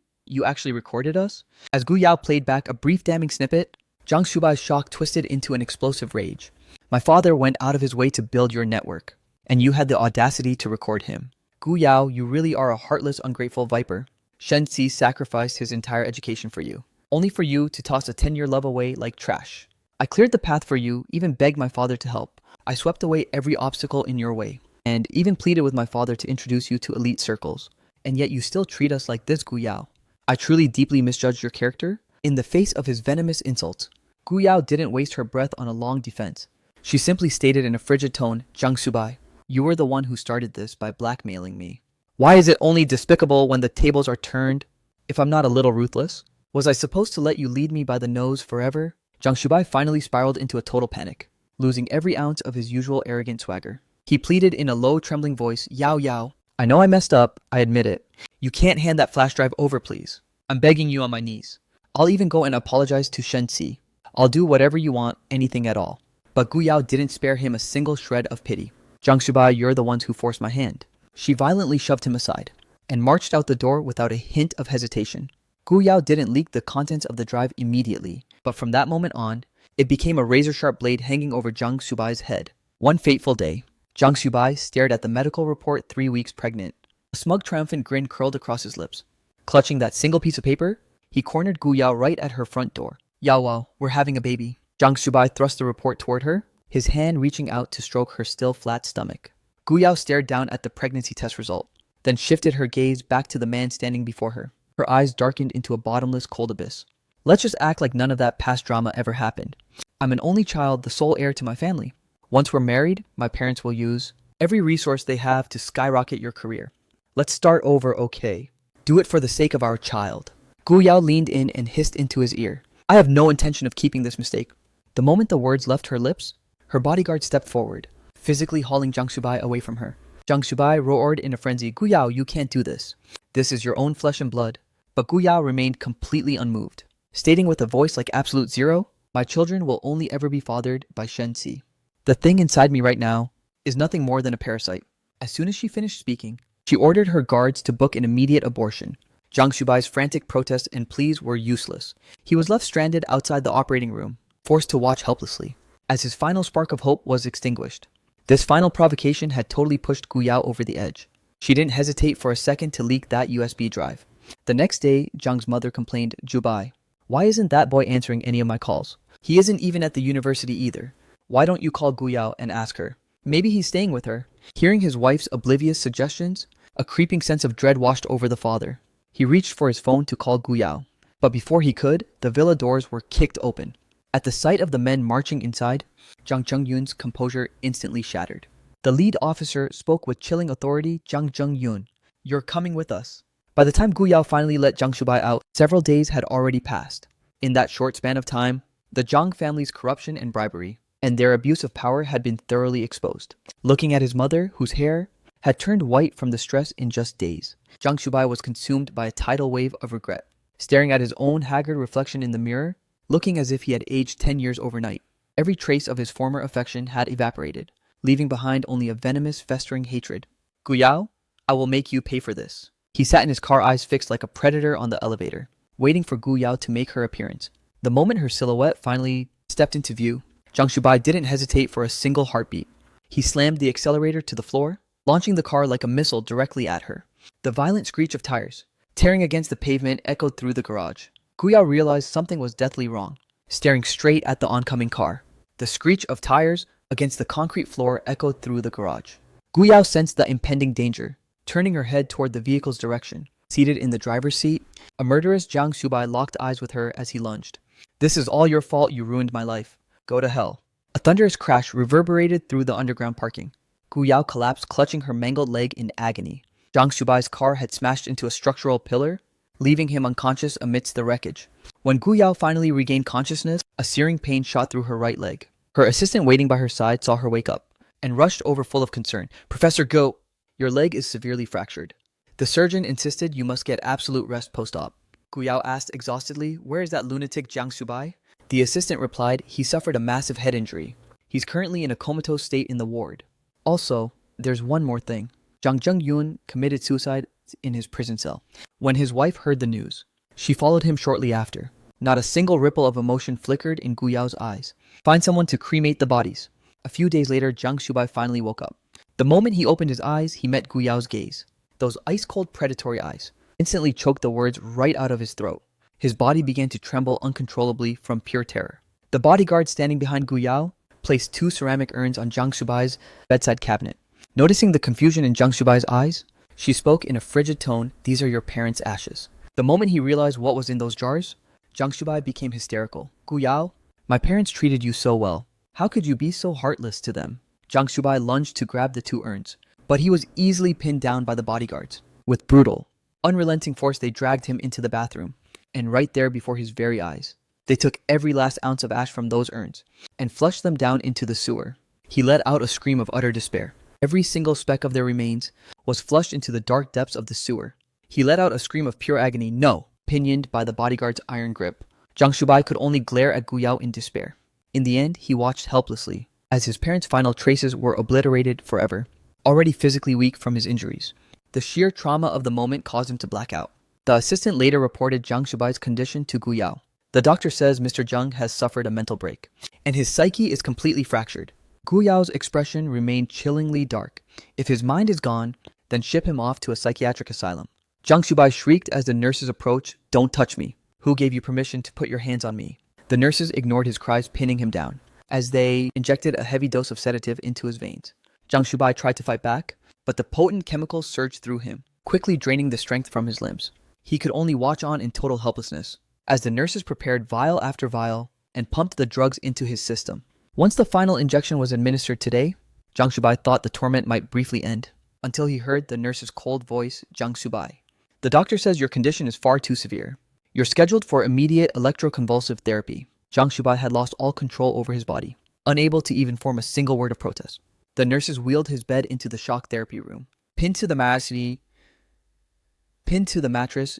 actually recorded us? As Guu Yao played back a brief damning snippet, Jiang Shubai's shock twisted into an explosive rage. My father went out of his way to build your network, and you had the audacity to record him. Guu Yao, you really are a heartless, ungrateful viper. Shenzi sacrificed his entire education for you, only for you to toss a 10-year love away like trash. I cleared the path for you, even begged my father to help. I swept away every obstacle in your way, and even pleaded with my father to introduce you to elite circles. And yet you still treat us like this, Guu Yao. I truly deeply misjudged your character. In the face of his venomous insults, Guu Yao didn't waste her breath on a long defense. She simply stated in a frigid tone, Jiang Xubai, you were the one who started this by blackmailing me. Why is it only despicable when the tables are turned? If I'm not a little ruthless? Was I supposed to let you lead me by the nose forever? Jiang Xubai finally spiraled into a total panic, losing every ounce of his usual arrogant swagger. He pleaded in a low, trembling voice, Yao Yao, I know I messed up, I admit it. You can't hand that flash drive over, please. I'm begging you on my knees. I'll even go and apologize to Shenzi. I'll do whatever you want, anything at all. But Guu Yao didn't spare him a single shred of pity. Jiang Xubai, you're the ones who forced my hand. She violently shoved him aside, and marched out the door without a hint of hesitation. Guu Yao didn't leak the contents of the drive immediately, but from that moment on, it became a razor-sharp blade hanging over Jiang Xubai's head. One fateful day, Jiang Xubai stared at the medical report 3 weeks pregnant. A smug, triumphant grin curled across his lips. Clutching that single piece of paper, he cornered Guu Yao right at her front door. Yao Wao, we're having a baby. Jiang Xubai thrust the report toward her, his hand reaching out to stroke her still flat stomach. Guu Yao stared down at the pregnancy test result, then shifted her gaze back to the man standing before her. Her eyes darkened into a bottomless cold abyss. Let's just act like none of that past drama ever happened. I'm an only child, the sole heir to my family. Once we're married, my parents will use every resource they have to skyrocket your career. Let's start over, okay? Do it for the sake of our child. Guu Yao leaned in and hissed into his ear. I have no intention of keeping this mistake. The moment the words left her lips, her bodyguard stepped forward, physically hauling Jiang Xubai away from her. Jiang Xubai roared in a frenzy, Guu Yao, you can't do this. This is your own flesh and blood. But Guu Yao remained completely unmoved, stating with a voice like absolute zero, my children will only ever be fathered by Shenzi. The thing inside me right now is nothing more than a parasite. As soon as she finished speaking, she ordered her guards to book an immediate abortion. Jiang Xubai's frantic protests and pleas were useless. He was left stranded outside the operating room, forced to watch helplessly, as his final spark of hope was extinguished. This final provocation had totally pushed Guu Yao over the edge. She didn't hesitate for a second to leak that USB drive. The next day, Jiang's mother complained, Jubai, why isn't that boy answering any of my calls? He isn't even at the university either. Why don't you call Guu Yao and ask her? Maybe he's staying with her. Hearing his wife's oblivious suggestions, a creeping sense of dread washed over the father. He reached for his phone to call Guu Yao, but before he could, the villa doors were kicked open. At the sight of the men marching inside, Jang Jung-yoon's composure instantly shattered. The lead officer spoke with chilling authority. Jang Jung-yoon, you're coming with us. By the time Guu Yao finally let Jang Shubai out, several days had already passed. In that short span of time, the Jang family's corruption and bribery, and their abuse of power had been thoroughly exposed. Looking at his mother, whose hair had turned white from the stress in just days, Jang Shubai was consumed by a tidal wave of regret. Staring at his own haggard reflection in the mirror, looking as if he had aged 10 years overnight, every trace of his former affection had evaporated, leaving behind only a venomous, festering hatred. Guu Yao, I will make you pay for this. He sat in his car, eyes fixed like a predator on the elevator, waiting for Guu Yao to make her appearance. The moment her silhouette finally stepped into view, Jang Shubai didn't hesitate for a single heartbeat. He slammed the accelerator to the floor, launching the car like a missile directly at her. The violent screech of tires, tearing against the pavement, echoed through the garage. Guu Yao realized something was deathly wrong, staring straight at the oncoming car. The screech of tires against the concrete floor echoed through the garage. Guu Yao sensed the impending danger, turning her head toward the vehicle's direction. Seated in the driver's seat, a murderous Jang Shubai locked eyes with her as he lunged. This is all your fault, you ruined my life. Go to hell. A thunderous crash reverberated through the underground parking. Guu Yao collapsed, clutching her mangled leg in agony. Jang Shubai's car had smashed into a structural pillar, leaving him unconscious amidst the wreckage. When Guu Yao finally regained consciousness, a searing pain shot through her right leg. Her assistant waiting by her side saw her wake up and rushed over full of concern. Professor Go, your leg is severely fractured. The surgeon insisted you must get absolute rest post-op. Guu Yao asked exhaustedly, where is that lunatic Jang Shubai? The assistant replied, he suffered a massive head injury. He's currently in a comatose state in the ward. Also, there's one more thing. Jang Jung-yoon committed suicide in his prison cell. When his wife heard the news, she followed him shortly after. Not a single ripple of emotion flickered in Guu Yao's eyes. Find someone to cremate the bodies. A few days later, Jang Shubai finally woke up. The moment he opened his eyes, he met Guu Yao's gaze. Those ice-cold predatory eyes instantly choked the words right out of his throat. His body began to tremble uncontrollably from pure terror. The bodyguard standing behind Guu Yao placed 2 ceramic urns on Jang Shubai's bedside cabinet. Noticing the confusion in Jang Shubai's eyes, she spoke in a frigid tone, these are your parents' ashes. The moment he realized what was in those jars, Jang Shubai became hysterical. Guu Yao, my parents treated you so well. How could you be so heartless to them? Jang Shubai lunged to grab the 2 urns, but he was easily pinned down by the bodyguards. With brutal, unrelenting force, they dragged him into the bathroom, and right there before his very eyes, they took every last ounce of ash from those urns and flushed them down into the sewer. He let out a scream of utter despair. Every single speck of their remains was flushed into the dark depths of the sewer. He let out a scream of pure agony. No! Pinioned by the bodyguard's iron grip, Jang Shubai could only glare at Guu Yao in despair. In the end, he watched helplessly as his parents' final traces were obliterated forever. Already physically weak from his injuries, the sheer trauma of the moment caused him to black out. The assistant later reported Jang Shubai's condition to Guu Yao. The doctor says Mr. Jung has suffered a mental break, and his psyche is completely fractured. Guu Yao's expression remained chillingly dark. If his mind is gone, then ship him off to a psychiatric asylum. Jang Shubai shrieked as the nurses approached, don't touch me. Who gave you permission to put your hands on me? The nurses ignored his cries, pinning him down, as they injected a heavy dose of sedative into his veins. Jang Shubai tried to fight back, but the potent chemicals surged through him, quickly draining the strength from his limbs. He could only watch on in total helplessness, as the nurses prepared vial after vial and pumped the drugs into his system. Once the final injection was administered today, Jang Shubai thought the torment might briefly end, until he heard the nurse's cold voice, Jang Shubai. The doctor says your condition is far too severe. You're scheduled for immediate electroconvulsive therapy. Jang Shubai had lost all control over his body, unable to even form a single word of protest. The nurses wheeled his bed into the shock therapy room. Pinned to the mattress,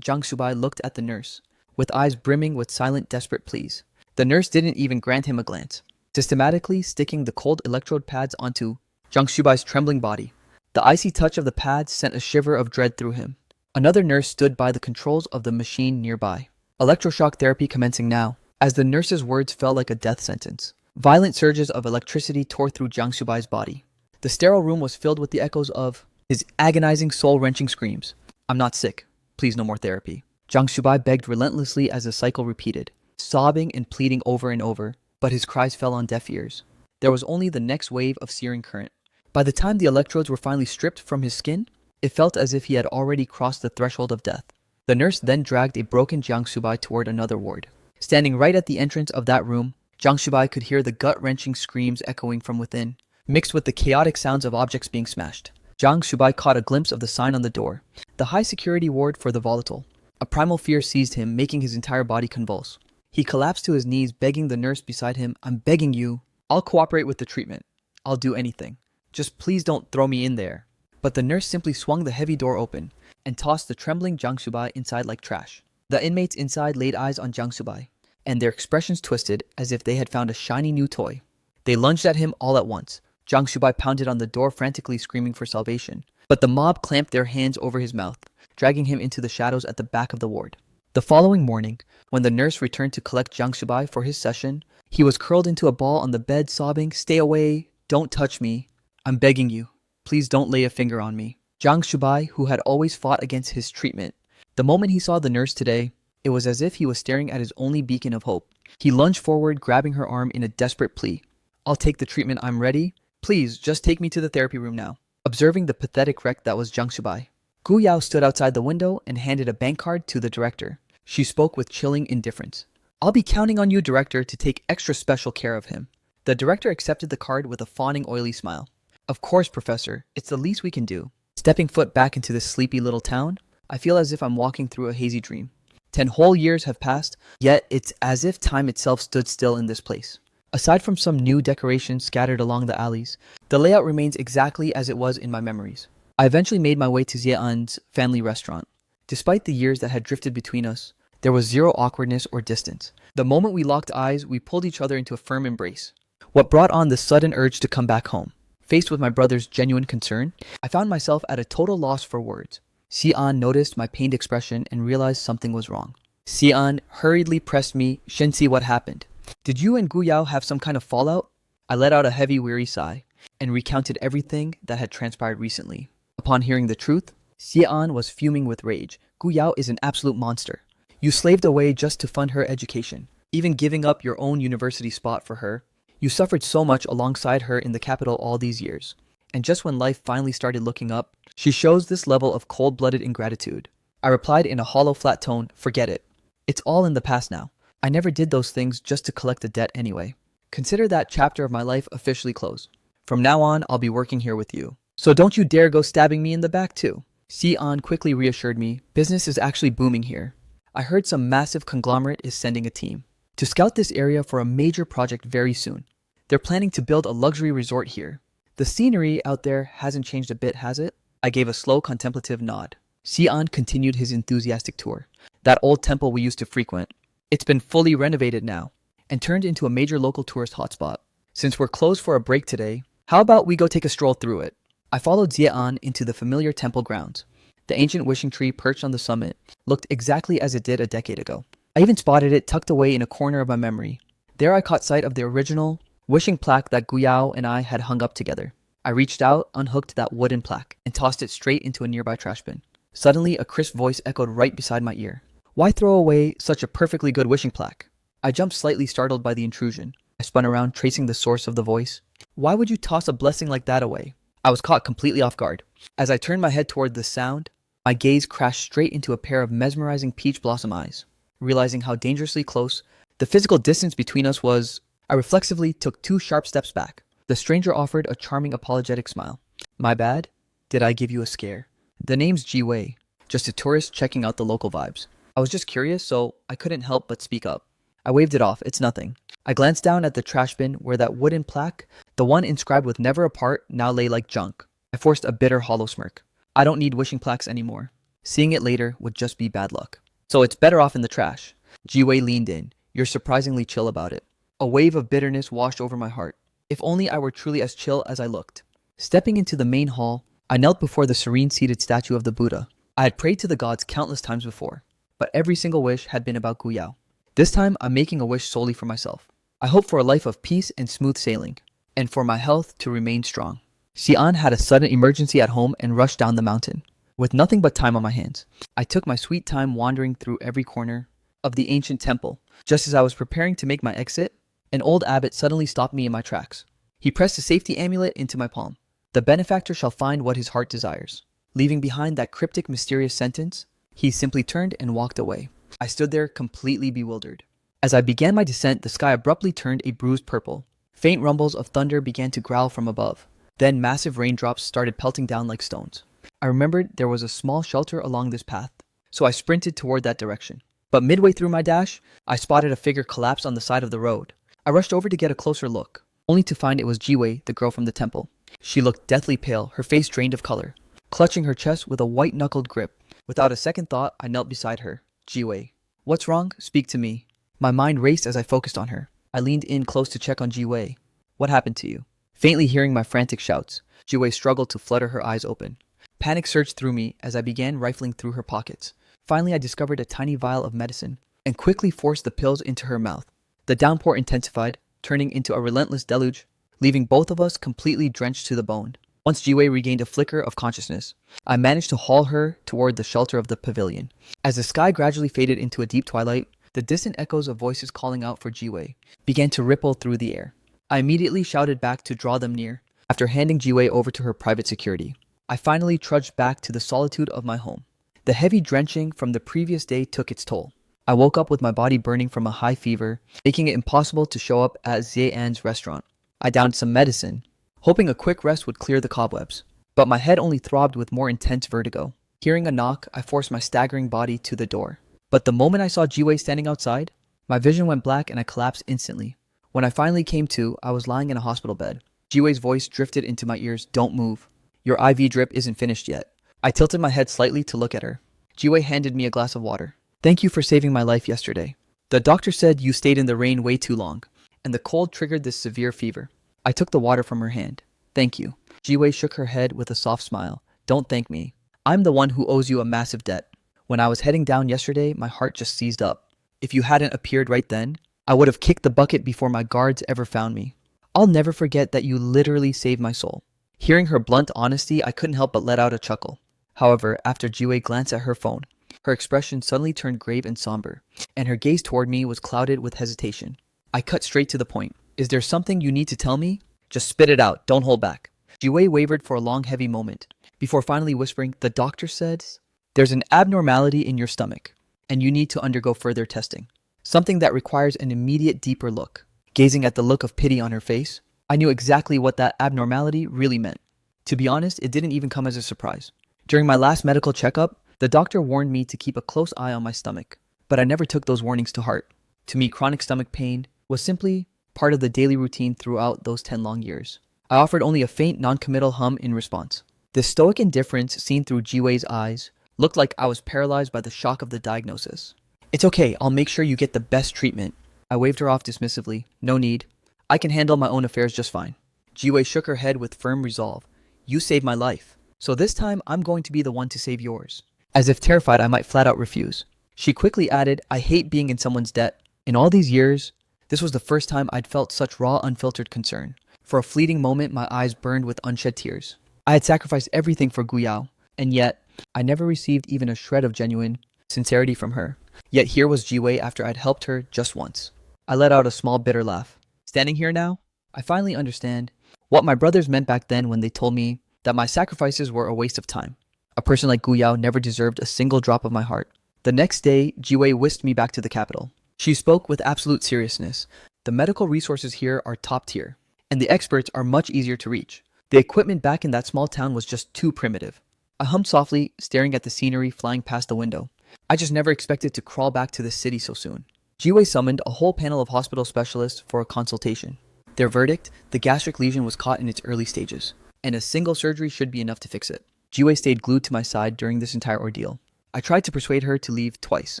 Jang Shubai looked at the nurse, with eyes brimming with silent, desperate pleas. The nurse didn't even grant him a glance, systematically sticking the cold electrode pads onto Jang Shubai's trembling body. The icy touch of the pads sent a shiver of dread through him. Another nurse stood by the controls of the machine nearby. Electroshock therapy commencing now. As the nurse's words fell like a death sentence, violent surges of electricity tore through Jang Shubai's body. The sterile room was filled with the echoes of his agonizing, soul-wrenching screams. I'm not sick. Please, no more therapy. Jang Shubai begged relentlessly as the cycle repeated, sobbing and pleading over and over, but his cries fell on deaf ears. There was only the next wave of searing current. By the time the electrodes were finally stripped from his skin, it felt as if he had already crossed the threshold of death. The nurse then dragged a broken Jang Shubai toward another ward. Standing right at the entrance of that room, Jiang Shubai could hear the gut-wrenching screams echoing from within, mixed with the chaotic sounds of objects being smashed. Jiang Shubai caught a glimpse of the sign on the door, the high-security ward for the volatile. A primal fear seized him, making his entire body convulse. He collapsed to his knees, begging the nurse beside him, "I'm begging you. I'll cooperate with the treatment. I'll do anything. Just please don't throw me in there." But the nurse simply swung the heavy door open and tossed the trembling Jiang Shubai inside like trash. The inmates inside laid eyes on Jiang Shubai, and their expressions twisted as if they had found a shiny new toy. They lunged at him all at once. Jiang Shubai pounded on the door, frantically screaming for salvation. But the mob clamped their hands over his mouth, dragging him into the shadows at the back of the ward. The following morning, when the nurse returned to collect Jiang Shubai for his session, he was curled into a ball on the bed, sobbing, "Stay away, don't touch me. I'm begging you. Please don't lay a finger on me." Jiang Shubai, who had always fought against his treatment, the moment he saw the nurse today, it was as if he was staring at his only beacon of hope. He lunged forward, grabbing her arm in a desperate plea. "I'll take the treatment, I'm ready. Please, just take me to the therapy room now." Observing the pathetic wreck that was Jiang Shubai, Guu Yao stood outside the window and handed a bank card to the director. She spoke with chilling indifference. "I'll be counting on you, director, to take extra special care of him." The director accepted the card with a fawning, oily smile. "Of course, Professor. It's the least we can do." Stepping foot back into this sleepy little town, I feel as if I'm walking through a hazy dream. 10 whole years have passed, yet it's as if time itself stood still in this place. Aside from some new decorations scattered along the alleys, the layout remains exactly as it was in my memories. I eventually made my way to Ziean's family restaurant. Despite the years that had drifted between us, there was zero awkwardness or distance. The moment we locked eyes, we pulled each other into a firm embrace. What brought on the sudden urge to come back home? Faced with my brother's genuine concern, I found myself at a total loss for words. Xian noticed my pained expression and realized something was wrong. Xian hurriedly pressed me, "Shensi, what happened? Did you and Guu Yao have some kind of fallout?" I let out a heavy, weary sigh and recounted everything that had transpired recently. Upon hearing the truth, Xian was fuming with rage. "Guu Yao is an absolute monster. You slaved away just to fund her education, even giving up your own university spot for her. You suffered so much alongside her in the capital all these years. And just when life finally started looking up, she shows this level of cold-blooded ingratitude." I replied in a hollow, flat tone, "Forget it. It's all in the past now. I never did those things just to collect a debt anyway. Consider that chapter of my life officially closed. From now on, I'll be working here with you. So don't you dare go stabbing me in the back too." Xian quickly reassured me, "Business is actually booming here. I heard some massive conglomerate is sending a team to scout this area for a major project very soon. They're planning to build a luxury resort here. The scenery out there hasn't changed a bit, has it?" I gave a slow, contemplative nod. Xian continued his enthusiastic tour. "That old temple we used to frequent, it's been fully renovated now and turned into a major local tourist hotspot. Since we're closed for a break today, how about we go take a stroll through it?" I followed Xian into the familiar temple grounds. The ancient wishing tree perched on the summit looked exactly as it did a decade ago. I even spotted it tucked away in a corner of my memory. There I caught sight of the original wishing plaque that Guu Yao and I had hung up together. I reached out, unhooked that wooden plaque, and tossed it straight into a nearby trash bin. Suddenly, a crisp voice echoed right beside my ear. "Why throw away such a perfectly good wishing plaque?" I jumped, slightly startled by the intrusion. I spun around, tracing the source of the voice. "Why would you toss a blessing like that away?" I was caught completely off guard. As I turned my head toward the sound, my gaze crashed straight into a pair of mesmerizing peach blossom eyes. Realizing how dangerously close the physical distance between us was, I reflexively took 2 sharp steps back. The stranger offered a charming, apologetic smile. "My bad. Did I give you a scare? The name's Ji Wei, just a tourist checking out the local vibes. I was just curious, so I couldn't help but speak up." I waved it off. "It's nothing." I glanced down at the trash bin where that wooden plaque, the one inscribed with "Never Apart," now lay like junk. I forced a bitter, hollow smirk. I don't need wishing plaques anymore. Seeing it later would just be bad luck. "So it's better off in the trash." Ji Wei leaned in. "You're surprisingly chill about it." A wave of bitterness washed over my heart. If only I were truly as chill as I looked. Stepping into the main hall, I knelt before the serene seated statue of the Buddha. I had prayed to the gods countless times before, but every single wish had been about Guu Yao. This time, I'm making a wish solely for myself. I hope for a life of peace and smooth sailing, and for my health to remain strong. Xian had a sudden emergency at home and rushed down the mountain. With nothing but time on my hands, I took my sweet time wandering through every corner of the ancient temple. Just as I was preparing to make my exit, an old abbot suddenly stopped me in my tracks. He pressed a safety amulet into my palm. "The benefactor shall find what his heart desires." Leaving behind that cryptic, mysterious sentence, he simply turned and walked away. I stood there completely bewildered. As I began my descent, the sky abruptly turned a bruised purple. Faint rumbles of thunder began to growl from above. Then massive raindrops started pelting down like stones. I remembered there was a small shelter along this path, so I sprinted toward that direction. But midway through my dash, I spotted a figure collapse on the side of the road. I rushed over to get a closer look, only to find it was Jiwei, the girl from the temple. She looked deathly pale, her face drained of color, clutching her chest with a white-knuckled grip. Without a second thought, I knelt beside her. Jiwei. What's wrong? Speak to me. My mind raced as I focused on her. I leaned in close to check on Jiwei. What happened to you? Faintly hearing my frantic shouts, Jiwei struggled to flutter her eyes open. Panic surged through me as I began rifling through her pockets. Finally, I discovered a tiny vial of medicine and quickly forced the pills into her mouth. The downpour intensified, turning into a relentless deluge, leaving both of us completely drenched to the bone. Once Jiwei regained a flicker of consciousness, I managed to haul her toward the shelter of the pavilion. As the sky gradually faded into a deep twilight, the distant echoes of voices calling out for Jiwei began to ripple through the air. I immediately shouted back to draw them near. After handing Jiwei over to her private security, I finally trudged back to the solitude of my home. The heavy drenching from the previous day took its toll. I woke up with my body burning from a high fever, making it impossible to show up at Zhe-An's restaurant. I downed some medicine, hoping a quick rest would clear the cobwebs, but my head only throbbed with more intense vertigo. Hearing a knock, I forced my staggering body to the door. But the moment I saw Jiwei standing outside, my vision went black and I collapsed instantly. When I finally came to, I was lying in a hospital bed. Jiwei's voice drifted into my ears. Don't move. Your IV drip isn't finished yet. I tilted my head slightly to look at her. Jiwei handed me a glass of water. Thank you for saving my life yesterday. The doctor said you stayed in the rain way too long, and the cold triggered this severe fever. I took the water from her hand. Thank you. Jiwei shook her head with a soft smile. Don't thank me. I'm the one who owes you a massive debt. When I was heading down yesterday, my heart just seized up. If you hadn't appeared right then, I would have kicked the bucket before my guards ever found me. I'll never forget that you literally saved my soul. Hearing her blunt honesty, I couldn't help but let out a chuckle. However, after Jiwei glanced at her phone, her expression suddenly turned grave and somber, and her gaze toward me was clouded with hesitation. I cut straight to the point. Is there something you need to tell me? Just spit it out, don't hold back. Jiwei wavered for a long, heavy moment, before finally whispering, the doctor says, there's an abnormality in your stomach, and you need to undergo further testing. Something that requires an immediate deeper look. Gazing at the look of pity on her face, I knew exactly what that abnormality really meant. To be honest, it didn't even come as a surprise. During my last medical checkup, the doctor warned me to keep a close eye on my stomach, but I never took those warnings to heart. To me, chronic stomach pain was simply part of the daily routine throughout those 10 long years. I offered only a faint, non-committal hum in response. The stoic indifference seen through Jiwei's eyes looked like I was paralyzed by the shock of the diagnosis. It's okay, I'll make sure you get the best treatment. I waved her off dismissively. No need. I can handle my own affairs just fine. Jiwei shook her head with firm resolve. You saved my life, so this time I'm going to be the one to save yours. As if terrified I might flat out refuse. She quickly added, I hate being in someone's debt. In all these years, this was the first time I'd felt such raw, unfiltered concern. For a fleeting moment, my eyes burned with unshed tears. I had sacrificed everything for Guu Yao, and yet, I never received even a shred of genuine sincerity from her. Yet here was Jiwei after I'd helped her just once. I let out a small bitter laugh. Standing here now, I finally understand what my brothers meant back then when they told me that my sacrifices were a waste of time. A person like Guu Yao never deserved a single drop of my heart. The next day, Jiwei whisked me back to the capital. She spoke with absolute seriousness. The medical resources here are top tier, and the experts are much easier to reach. The equipment back in that small town was just too primitive. I hummed softly, staring at the scenery flying past the window. I just never expected to crawl back to the city so soon. Jiwei summoned a whole panel of hospital specialists for a consultation. Their verdict, the gastric lesion was caught in its early stages, and a single surgery should be enough to fix it. Jiwei stayed glued to my side during this entire ordeal. I tried to persuade her to leave twice,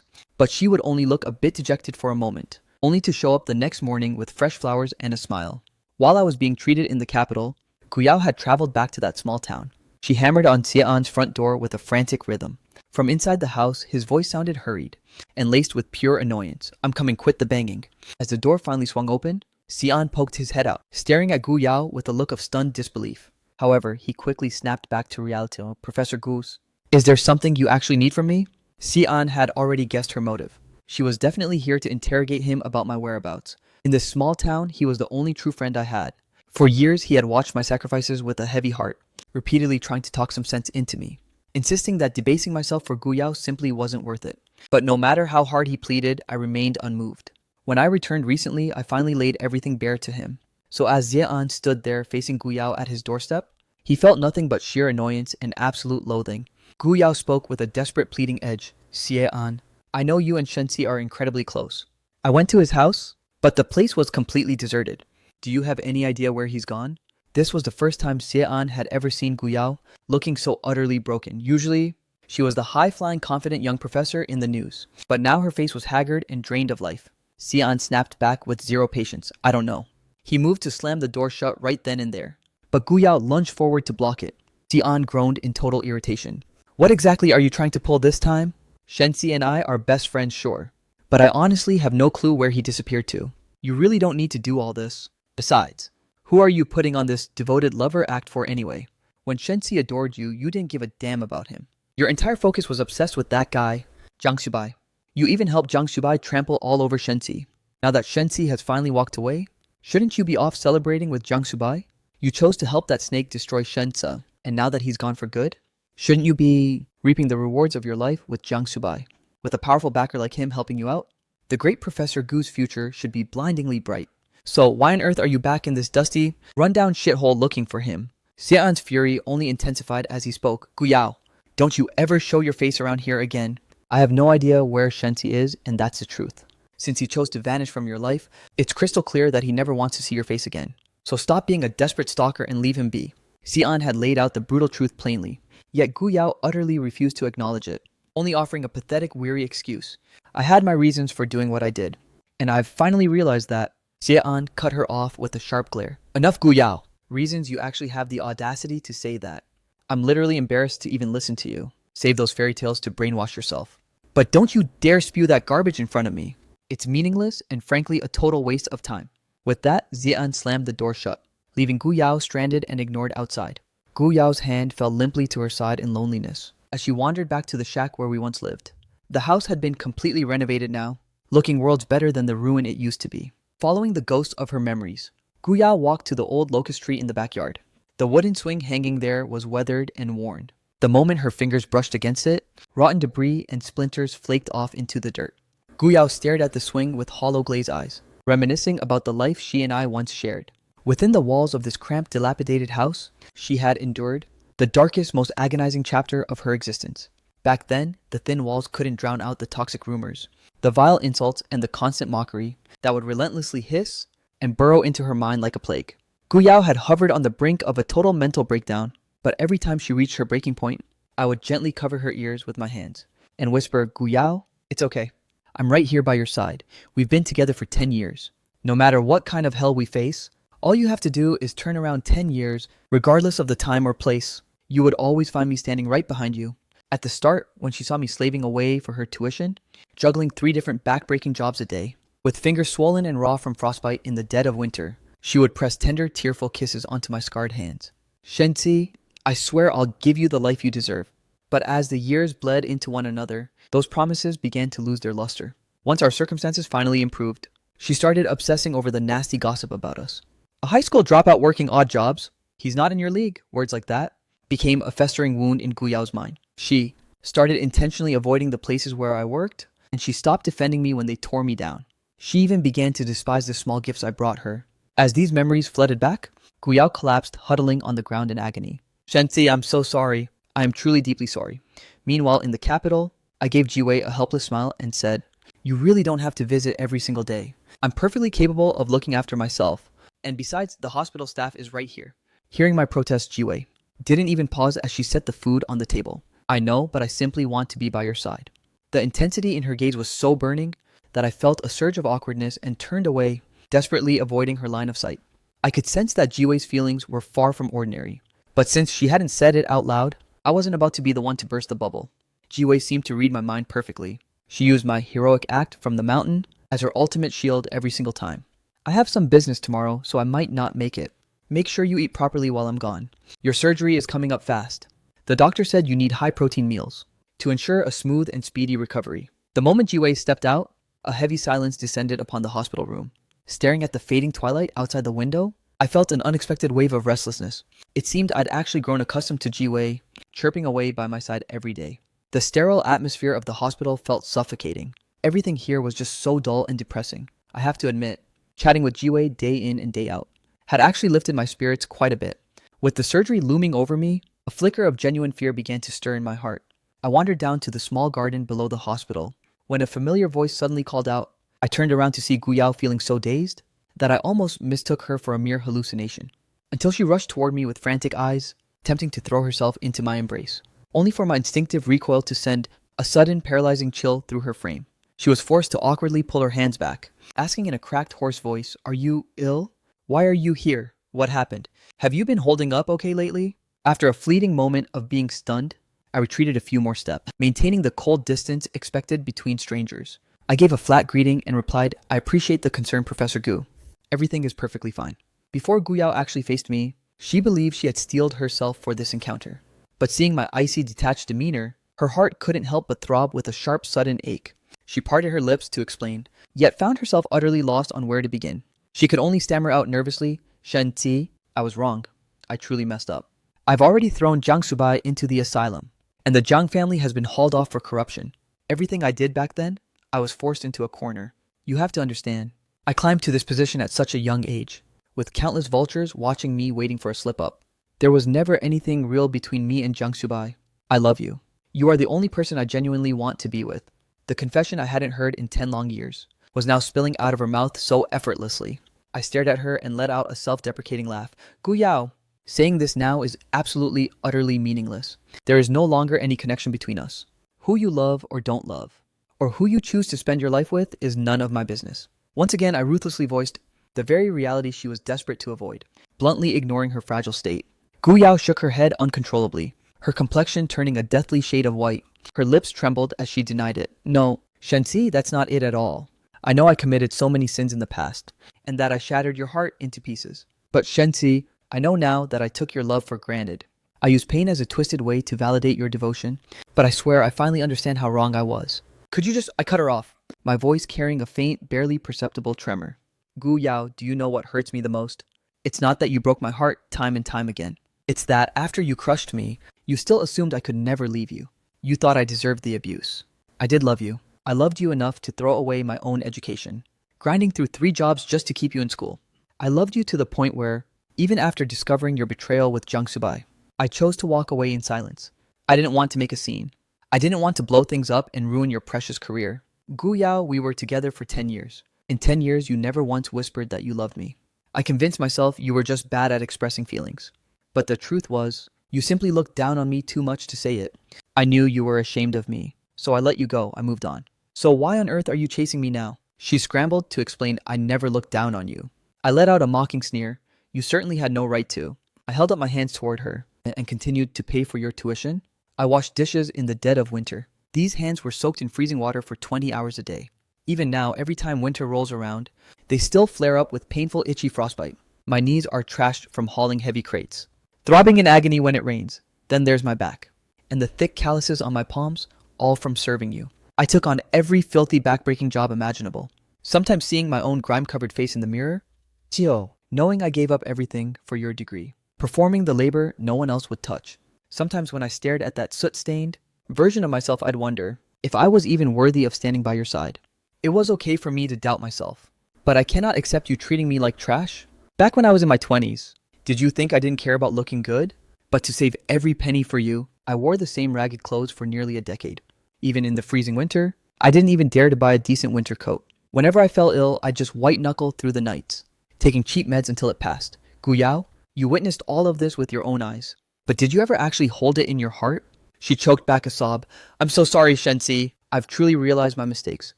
but she would only look a bit dejected for a moment, only to show up the next morning with fresh flowers and a smile. While I was being treated in the capital, Guu Yao had traveled back to that small town. She hammered on Xie-An's front door with a frantic rhythm. From inside the house, his voice sounded hurried and laced with pure annoyance. I'm coming, quit the banging. As the door finally swung open, Xie-An poked his head out, staring at Guu Yao with a look of stunned disbelief. However, he quickly snapped back to reality. Professor Goose, is there something you actually need from me? Xie-An had already guessed her motive. She was definitely here to interrogate him about my whereabouts. In this small town, he was the only true friend I had. For years, he had watched my sacrifices with a heavy heart, repeatedly trying to talk some sense into me, insisting that debasing myself for Guu Yao simply wasn't worth it. But no matter how hard he pleaded, I remained unmoved. When I returned recently, I finally laid everything bare to him. So as Ziean stood there facing Guu Yao at his doorstep, he felt nothing but sheer annoyance and absolute loathing. Guu Yao spoke with a desperate pleading edge. Ziean, I know you and Shensi are incredibly close. I went to his house, but the place was completely deserted. Do you have any idea where he's gone? This was the first time Ziean had ever seen Guu Yao looking so utterly broken. Usually, she was the high-flying, confident young professor in the news, but now her face was haggard and drained of life. Ziean snapped back with zero patience. I don't know. He moved to slam the door shut right then and there, but Guu Yao lunged forward to block it. Ziean groaned in total irritation. What exactly are you trying to pull this time? Shensi and I are best friends, sure, but I honestly have no clue where he disappeared to. You really don't need to do all this. Besides, who are you putting on this devoted lover act for anyway? When Shensi adored you, you didn't give a damn about him. Your entire focus was obsessed with that guy, Jiang Xubai. You even helped Jiang Xubai trample all over Shensi. Now that Shensi has finally walked away, shouldn't you be off celebrating with Jiang Xubai? You chose to help that snake destroy Shensa, and now that he's gone for good, shouldn't you be reaping the rewards of your life with Jiang Xubai? With a powerful backer like him helping you out, the great Professor Guu's future should be blindingly bright. So why on earth are you back in this dusty, rundown shithole looking for him? Ziean's fury only intensified as he spoke. Guu Yao, don't you ever show your face around here again. I have no idea where Shensi is, and that's the truth. Since he chose to vanish from your life, it's crystal clear that he never wants to see your face again. So stop being a desperate stalker and leave him be. Ziean had laid out the brutal truth plainly, yet Guu Yao utterly refused to acknowledge it, only offering a pathetic, weary excuse. I had my reasons for doing what I did, and I've finally realized that. Ziean cut her off with a sharp glare. Enough, Guu Yao. Reasons? You actually have the audacity to say that. I'm literally embarrassed to even listen to you. Save those fairy tales to brainwash yourself. But don't you dare spew that garbage in front of me. It's meaningless and frankly a total waste of time. With that, Ziean slammed the door shut, leaving Guu Yao stranded and ignored outside. Guu Yao's hand fell limply to her side in loneliness as she wandered back to the shack where we once lived. The house had been completely renovated now, looking worlds better than the ruin it used to be. Following the ghost of her memories, Guu Yao walked to the old locust tree in the backyard. The wooden swing hanging there was weathered and worn. The moment her fingers brushed against it, rotten debris and splinters flaked off into the dirt. Guu Yao stared at the swing with hollow glazed eyes, reminiscing about the life she and I once shared. Within the walls of this cramped, dilapidated house, she had endured the darkest, most agonizing chapter of her existence. Back then, the thin walls couldn't drown out the toxic rumors, the vile insults, and the constant mockery that would relentlessly hiss and burrow into her mind like a plague. Guu Yao had hovered on the brink of a total mental breakdown, but every time she reached her breaking point, I would gently cover her ears with my hands and whisper, Guu Yao, it's okay. I'm right here by your side. We've been together for 10 years. No matter what kind of hell we face, all you have to do is turn around 10 years, regardless of the time or place. You would always find me standing right behind you. At the start, when she saw me slaving away for her tuition, juggling 3 different back-breaking jobs a day, with fingers swollen and raw from frostbite in the dead of winter, she would press tender, tearful kisses onto my scarred hands. Shensi, I swear I'll give you the life you deserve. But as the years bled into one another, those promises began to lose their luster. Once our circumstances finally improved, she started obsessing over the nasty gossip about us. A high school dropout working odd jobs, he's not in your league, words like that, became a festering wound in Guu Yao's mind. She started intentionally avoiding the places where I worked, and she stopped defending me when they tore me down. She even began to despise the small gifts I brought her. As these memories flooded back, Guu Yao collapsed, huddling on the ground in agony. Shensi, I'm so sorry. I am truly deeply sorry. Meanwhile, in the capital, I gave Jiwei a helpless smile and said, you really don't have to visit every single day. I'm perfectly capable of looking after myself. And besides, the hospital staff is right here. Hearing my protest, Jiwei didn't even pause as she set the food on the table. I know, but I simply want to be by your side. The intensity in her gaze was so burning that I felt a surge of awkwardness and turned away, desperately avoiding her line of sight. I could sense that Jiwei's feelings were far from ordinary. But since she hadn't said it out loud, I wasn't about to be the one to burst the bubble. Jiwei seemed to read my mind perfectly. She used my heroic act from the mountain as her ultimate shield every single time. I have some business tomorrow, so I might not make it. Make sure you eat properly while I'm gone. Your surgery is coming up fast. The doctor said you need high-protein meals to ensure a smooth and speedy recovery. The moment Jiwei stepped out, a heavy silence descended upon the hospital room. Staring at the fading twilight outside the window, I felt an unexpected wave of restlessness. It seemed I'd actually grown accustomed to Jiwei chirping away by my side every day. The sterile atmosphere of the hospital felt suffocating. Everything here was just so dull and depressing. I have to admit, chatting with Jiwei day in and day out had actually lifted my spirits quite a bit. With the surgery looming over me, a flicker of genuine fear began to stir in my heart. I wandered down to the small garden below the hospital. When a familiar voice suddenly called out, I turned around to see Guu Yao feeling so dazed that I almost mistook her for a mere hallucination, until she rushed toward me with frantic eyes, attempting to throw herself into my embrace, only for my instinctive recoil to send a sudden paralyzing chill through her frame. She was forced to awkwardly pull her hands back, asking in a cracked, hoarse voice, "Are you ill? Why are you here? What happened? Have you been holding up okay lately?" After a fleeting moment of being stunned, I retreated a few more steps, maintaining the cold distance expected between strangers. I gave a flat greeting and replied, "I appreciate the concern, Professor Guu. Everything is perfectly fine." Before Guu Yao actually faced me, she believed she had steeled herself for this encounter. But seeing my icy, detached demeanor, her heart couldn't help but throb with a sharp, sudden ache. She parted her lips to explain, yet found herself utterly lost on where to begin. She could only stammer out nervously, "Shen Ti, I was wrong. I truly messed up. I've already thrown Jiang Subai into the asylum, and the Jiang family has been hauled off for corruption. Everything I did back then, I was forced into a corner. You have to understand, I climbed to this position at such a young age, with countless vultures watching me waiting for a slip-up. There was never anything real between me and Jiang Subai. I love you. You are the only person I genuinely want to be with." The confession I hadn't heard in 10 long years was now spilling out of her mouth so effortlessly. I stared at her and let out a self-deprecating laugh. "Guu Yao, saying this now is absolutely, utterly meaningless. There is no longer any connection between us. Who you love or don't love, or who you choose to spend your life with is none of my business." Once again, I ruthlessly voiced the very reality she was desperate to avoid, bluntly ignoring her fragile state. Guu Yao shook her head uncontrollably, her complexion turning a deathly shade of white. Her lips trembled as she denied it. "No, Shensi, that's not it at all. I know I committed so many sins in the past, and that I shattered your heart into pieces. But Shensi, I know now that I took your love for granted. I used pain as a twisted way to validate your devotion, but I swear I finally understand how wrong I was. Could you just—" I cut her off, my voice carrying a faint, barely perceptible tremor. "Guu Yao, do you know what hurts me the most? It's not that you broke my heart time and time again. It's that after you crushed me, you still assumed I could never leave you. You thought I deserved the abuse. I did love you. I loved you enough to throw away my own education, grinding through 3 jobs just to keep you in school. I loved you to the point where, even after discovering your betrayal with Jiang Subai, I chose to walk away in silence. I didn't want to make a scene. I didn't want to blow things up and ruin your precious career. Guu Yao, we were together for 10 years. In 10 years, you never once whispered that you loved me. I convinced myself you were just bad at expressing feelings. But the truth was, you simply looked down on me too much to say it. I knew you were ashamed of me, so I let you go. I moved on. So why on earth are you chasing me now?" She scrambled to explain, "I never looked down on you." I let out a mocking sneer. "You certainly had no right to." I held up my hands toward her and continued, "To pay for your tuition? I washed dishes in the dead of winter. These hands were soaked in freezing water for 20 hours a day. Even now, every time winter rolls around, they still flare up with painful, itchy frostbite. My knees are trashed from hauling heavy crates, throbbing in agony when it rains. Then there's my back, and the thick calluses on my palms, all from serving you. I took on every filthy, backbreaking job imaginable. Sometimes seeing my own grime-covered face in the mirror, Tio, knowing I gave up everything for your degree, performing the labor no one else would touch. Sometimes when I stared at that soot-stained version of myself, I'd wonder if I was even worthy of standing by your side. It was okay for me to doubt myself, but I cannot accept you treating me like trash. Back when I was in my 20s, did you think I didn't care about looking good? But to save every penny for you, I wore the same ragged clothes for nearly a decade. Even in the freezing winter, I didn't even dare to buy a decent winter coat. Whenever I fell ill, I'd just white-knuckle through the nights, taking cheap meds until it passed. Guu Yao, you witnessed all of this with your own eyes. But did you ever actually hold it in your heart?" She choked back a sob. "I'm so sorry, Shensi. I've truly realized my mistakes.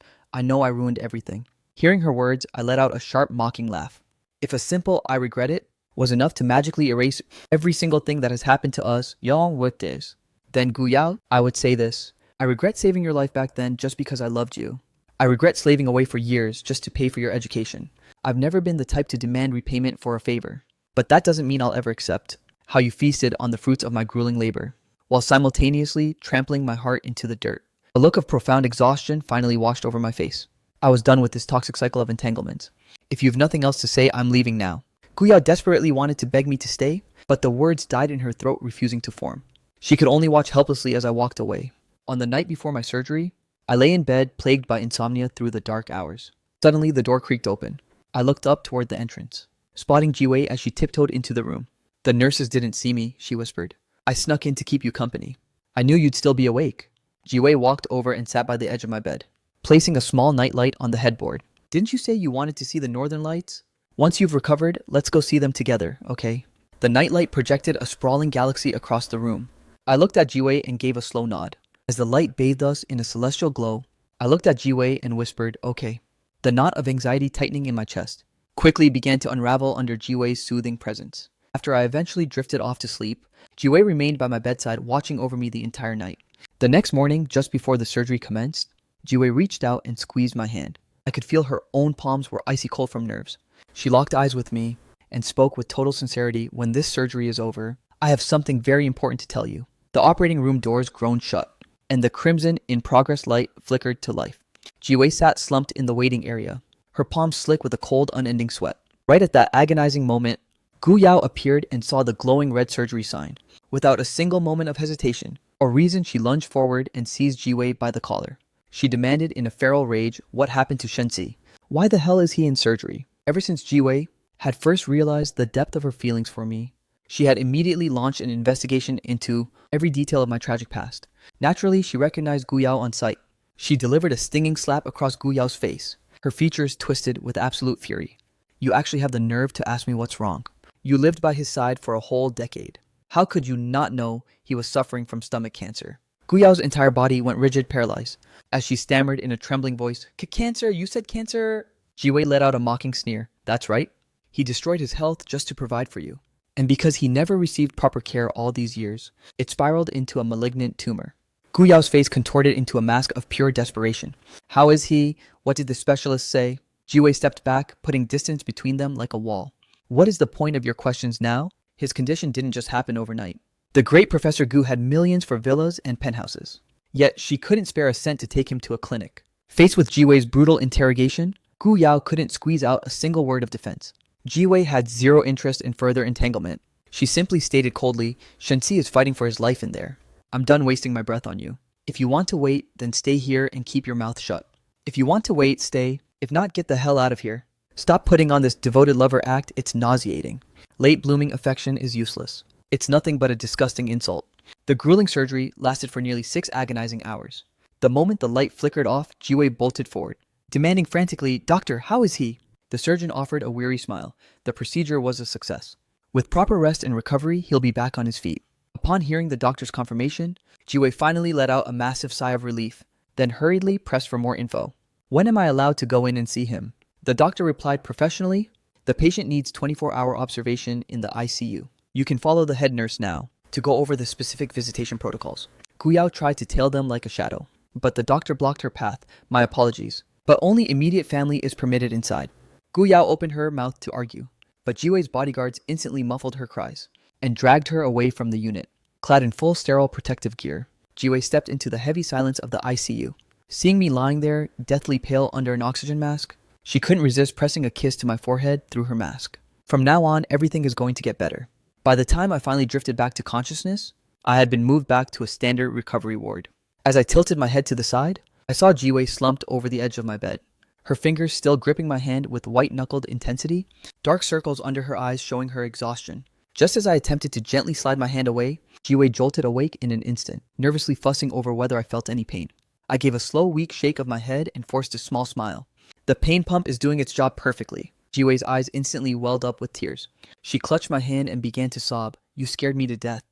I know I ruined everything." Hearing her words, I let out a sharp, mocking laugh. If a simple "I regret it" was enough to magically erase every single thing that has happened to us, young with this, then Guu Yao, I would say this. I regret saving your life back then just because I loved you. I regret slaving away for years just to pay for your education. I've never been the type to demand repayment for a favor. But that doesn't mean I'll ever accept how you feasted on the fruits of my grueling labor, while simultaneously trampling my heart into the dirt. A look of profound exhaustion finally washed over my face. I was done with this toxic cycle of entanglement. If you have nothing else to say, I'm leaving now. Guu Yao desperately wanted to beg me to stay, but the words died in her throat, refusing to form. She could only watch helplessly as I walked away. On the night before my surgery, I lay in bed, plagued by insomnia through the dark hours. Suddenly, the door creaked open. I looked up toward the entrance, spotting Jiwei as she tiptoed into the room. "The nurses didn't see me," she whispered. "I snuck in to keep you company. I knew you'd still be awake." Jiwei walked over and sat by the edge of my bed, placing a small nightlight on the headboard. "Didn't you say you wanted to see the northern lights? Once you've recovered, let's go see them together, okay?" The nightlight projected a sprawling galaxy across the room. I looked at Jiwei and gave a slow nod. As the light bathed us in a celestial glow, I looked at Jiwei and whispered, "Okay." The knot of anxiety tightening in my chest quickly began to unravel under Jiwei's soothing presence. After I eventually drifted off to sleep, Jiwei remained by my bedside watching over me the entire night. The next morning, just before the surgery commenced, Jiwei reached out and squeezed my hand. I could feel her own palms were icy cold from nerves. She locked eyes with me and spoke with total sincerity. "When this surgery is over, I have something very important to tell you." The operating room doors groaned shut, and the crimson in progress light flickered to life. Jiwei sat slumped in the waiting area, her palms slick with a cold, unending sweat. Right at that agonizing moment, Guu Yao appeared and saw the glowing red surgery sign. Without a single moment of hesitation or reason, she lunged forward and seized Jiwei by the collar. She demanded in a feral rage, "What happened to Shensi? Why the hell is he in surgery?" Ever since Jiwei had first realized the depth of her feelings for me, she had immediately launched an investigation into every detail of my tragic past. Naturally, she recognized Guu Yao on sight. She delivered a stinging slap across Guu Yao's face, her features twisted with absolute fury. "You actually have the nerve to ask me what's wrong. You lived by his side for a whole decade. How could you not know he was suffering from stomach cancer?" Guu Yao's entire body went rigid, paralyzed, as she stammered in a trembling voice, "Cancer? You said cancer?" Jiwei let out a mocking sneer. "That's right. He destroyed his health just to provide for you. And because he never received proper care all these years, it spiraled into a malignant tumor." Guu Yao's face contorted into a mask of pure desperation. "How is he? What did the specialists say?" Jiwei stepped back, putting distance between them like a wall. "What is the point of your questions now? His condition didn't just happen overnight. The great Professor Guu had millions for villas and penthouses. Yet she couldn't spare a cent to take him to a clinic." Faced with Jiwei's brutal interrogation, Guu Yao couldn't squeeze out a single word of defense. Jiwei had zero interest in further entanglement. She simply stated coldly, "Shensi is fighting for his life in there. I'm done wasting my breath on you. If you want to wait, then stay here and keep your mouth shut. If you want to wait, stay. If not, get the hell out of here. Stop putting on this devoted lover act, it's nauseating. Late blooming affection is useless. It's nothing but a disgusting insult." The grueling surgery lasted for nearly 6 agonizing hours. The moment the light flickered off, Jiwei bolted forward, demanding frantically, "Doctor, how is he?" The surgeon offered a weary smile. The procedure was a success. With proper rest and recovery, he'll be back on his feet. Upon hearing the doctor's confirmation, Jiwei finally let out a massive sigh of relief, then hurriedly pressed for more info. "When am I allowed to go in and see him?" The doctor replied professionally, "The patient needs 24-hour observation in the ICU. You can follow the head nurse now to go over the specific visitation protocols." Guu Yao tried to tail them like a shadow, but the doctor blocked her path. "My apologies, but only immediate family is permitted inside." Guu Yao opened her mouth to argue, but Jiwei's bodyguards instantly muffled her cries and dragged her away from the unit. Clad in full sterile protective gear, Jiwei stepped into the heavy silence of the ICU. Seeing me lying there, deathly pale under an oxygen mask, she couldn't resist pressing a kiss to my forehead through her mask. "From now on, everything is going to get better." By the time I finally drifted back to consciousness, I had been moved back to a standard recovery ward. As I tilted my head to the side, I saw Jiwei slumped over the edge of my bed, her fingers still gripping my hand with white-knuckled intensity, dark circles under her eyes showing her exhaustion. Just as I attempted to gently slide my hand away, Jiwei jolted awake in an instant, nervously fussing over whether I felt any pain. I gave a slow, weak shake of my head and forced a small smile. "The pain pump is doing its job perfectly." Jiwei's eyes instantly welled up with tears. She clutched my hand and began to sob. "You scared me to death.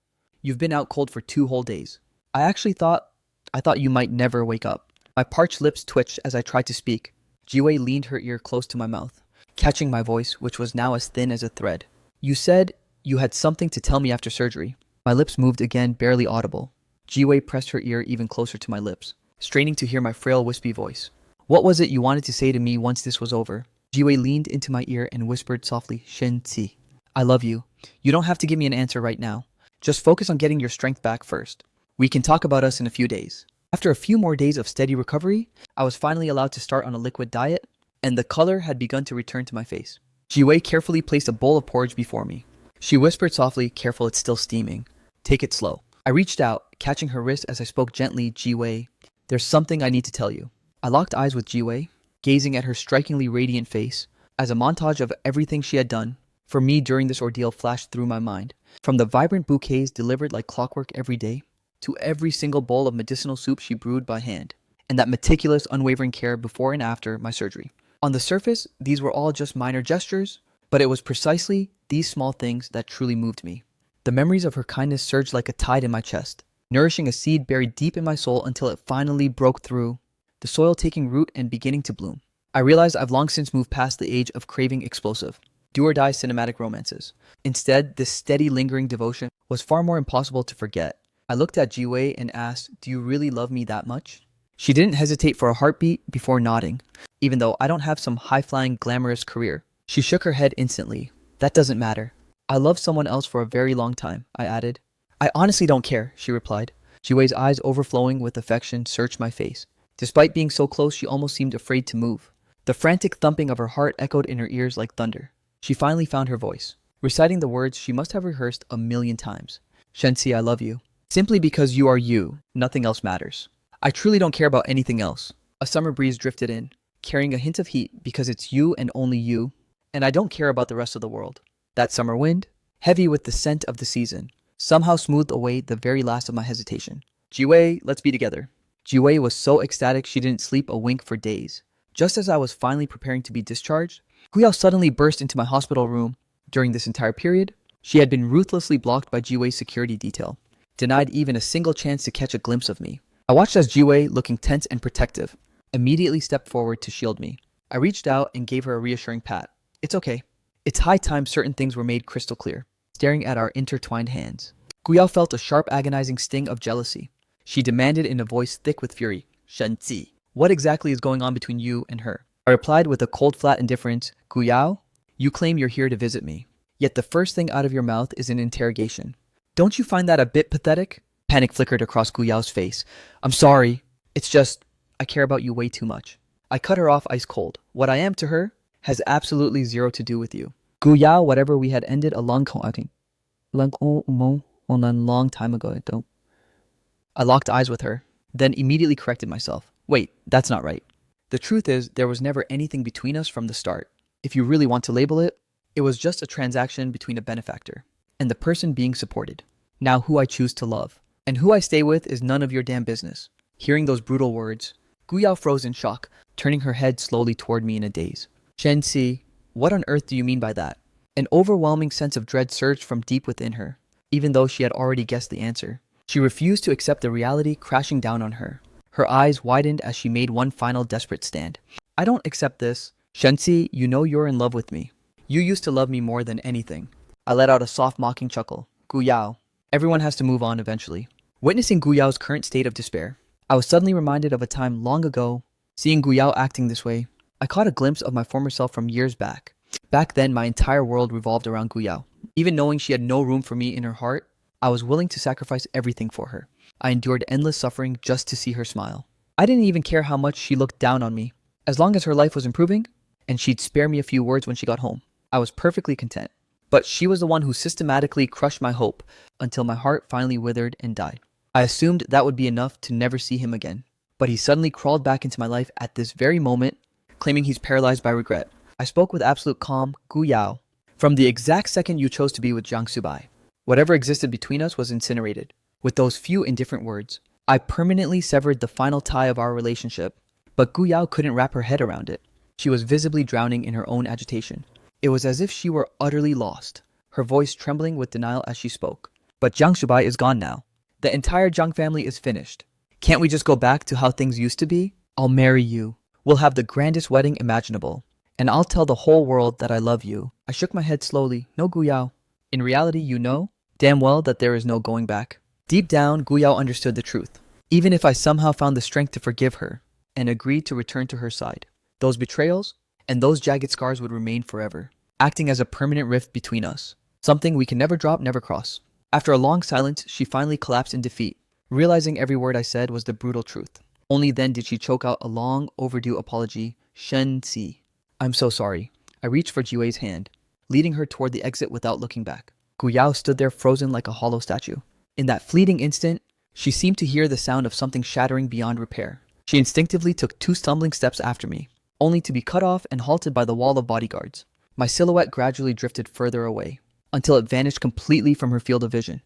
You've been out cold for 2 whole days. I thought you might never wake up." My parched lips twitched as I tried to speak. Jiwei leaned her ear close to my mouth, catching my voice, which was now as thin as a thread. "You said you had something to tell me after surgery." My lips moved again, barely audible. Jiwei pressed her ear even closer to my lips, straining to hear my frail, wispy voice. "What was it you wanted to say to me once this was over?" Jiwei leaned into my ear and whispered softly, "Shen-Ci, I love you. You don't have to give me an answer right now. Just focus on getting your strength back first. We can talk about us in a few days." After a few more days of steady recovery, I was finally allowed to start on a liquid diet, and the color had begun to return to my face. Jiwei carefully placed a bowl of porridge before me. She whispered softly, "Careful, it's still steaming. Take it slow." I reached out, catching her wrist as I spoke gently, "Jiwei, there's something I need to tell you." I locked eyes with Jiwei, gazing at her strikingly radiant face, as a montage of everything she had done for me during this ordeal flashed through my mind. From the vibrant bouquets delivered like clockwork every day, to every single bowl of medicinal soup she brewed by hand, and that meticulous, unwavering care before and after my surgery. On the surface, these were all just minor gestures, but it was precisely these small things that truly moved me. The memories of her kindness surged like a tide in my chest, nourishing a seed buried deep in my soul until it finally broke through, the soil taking root and beginning to bloom. I realized I've long since moved past the age of craving explosive, do-or-die cinematic romances. Instead, this steady, lingering devotion was far more impossible to forget. I looked at Ji-wei and asked, "Do you really love me that much?" She didn't hesitate for a heartbeat before nodding, even though I don't have some high-flying, glamorous career. She shook her head instantly. "That doesn't matter. I loved someone else for a very long time," I added. "I honestly don't care," she replied. Ji-wei's eyes overflowing with affection searched my face. Despite being so close, she almost seemed afraid to move. The frantic thumping of her heart echoed in her ears like thunder. She finally found her voice, reciting the words she must have rehearsed a million times. "Shensi, I love you. Simply because you are you, nothing else matters. I truly don't care about anything else." A summer breeze drifted in, carrying a hint of heat because it's you and only you, and I don't care about the rest of the world. That summer wind, heavy with the scent of the season, somehow smoothed away the very last of my hesitation. "Ji-wei, let's be together." Ji-wei was so ecstatic she didn't sleep a wink for days. Just as I was finally preparing to be discharged, Guu Yao suddenly burst into my hospital room. During this entire period, she had been ruthlessly blocked by Ji-wei's security detail, denied even a single chance to catch a glimpse of me. I watched as Ji-wei, looking tense and protective, immediately stepped forward to shield me. I reached out and gave her a reassuring pat. "It's okay. It's high time certain things were made crystal clear," staring at our intertwined hands. Guu Yao felt a sharp, agonizing sting of jealousy. She demanded in a voice thick with fury, "Shenzi, what exactly is going on between you and her?" I replied with a cold, flat indifference, "Guu Yao, you claim you're here to visit me, yet the first thing out of your mouth is an interrogation. Don't you find that a bit pathetic?" Panic flickered across Guu Yao's face. "I'm sorry. It's just, I care about you way too much." I cut her off ice cold. What I am to her has absolutely zero to do with you. Guu Yao, whatever we had ended a long time ago, I don't. I locked eyes with her, then immediately corrected myself. "Wait, that's not right. The truth is, there was never anything between us from the start. If you really want to label it, it was just a transaction between a benefactor and the person being supported. Now who I choose to love, and who I stay with is none of your damn business." Hearing those brutal words, Guu Yao froze in shock, turning her head slowly toward me in a daze. "Shensi, what on earth do you mean by that?" An overwhelming sense of dread surged from deep within her, even though she had already guessed the answer. She refused to accept the reality crashing down on her. Her eyes widened as she made one final desperate stand. "I don't accept this. Shensi, you know you're in love with me. You used to love me more than anything." I let out a soft mocking chuckle. "Guu Yao, everyone has to move on eventually." Witnessing Guu Yao's current state of despair, I was suddenly reminded of a time long ago. Seeing Guu Yao acting this way, I caught a glimpse of my former self from years back. Back then, my entire world revolved around Guu Yao. Even knowing she had no room for me in her heart, I was willing to sacrifice everything for her. I endured endless suffering just to see her smile. I didn't even care how much she looked down on me. As long as her life was improving, and she'd spare me a few words when she got home, I was perfectly content. But she was the one who systematically crushed my hope until my heart finally withered and died. I assumed that would be enough to never see him again. But he suddenly crawled back into my life at this very moment, claiming he's paralyzed by regret. I spoke with absolute calm. "Guu Yao, from the exact second you chose to be with Jiang Subai, whatever existed between us was incinerated." With those few indifferent words, I permanently severed the final tie of our relationship. But Guu Yao couldn't wrap her head around it. She was visibly drowning in her own agitation. It was as if she were utterly lost, her voice trembling with denial as she spoke. "But Jiang Subai is gone now. The entire Jiang family is finished. Can't we just go back to how things used to be? I'll marry you. We'll have the grandest wedding imaginable. And I'll tell the whole world that I love you." I shook my head slowly. "No, Guu Yao. In reality, you know damn well that there is no going back." Deep down, Guu Yao understood the truth. Even if I somehow found the strength to forgive her and agreed to return to her side, those betrayals and those jagged scars would remain forever, acting as a permanent rift between us, something we can never drop, never cross. After a long silence, she finally collapsed in defeat, realizing every word I said was the brutal truth. Only then did she choke out a long overdue apology. "Shensi, I'm so sorry." I reached for Ji-wei's hand, leading her toward the exit without looking back. Guu Yao stood there frozen like a hollow statue. In that fleeting instant, she seemed to hear the sound of something shattering beyond repair. She instinctively took 2 stumbling steps after me, only to be cut off and halted by the wall of bodyguards. My silhouette gradually drifted further away, until it vanished completely from her field of vision.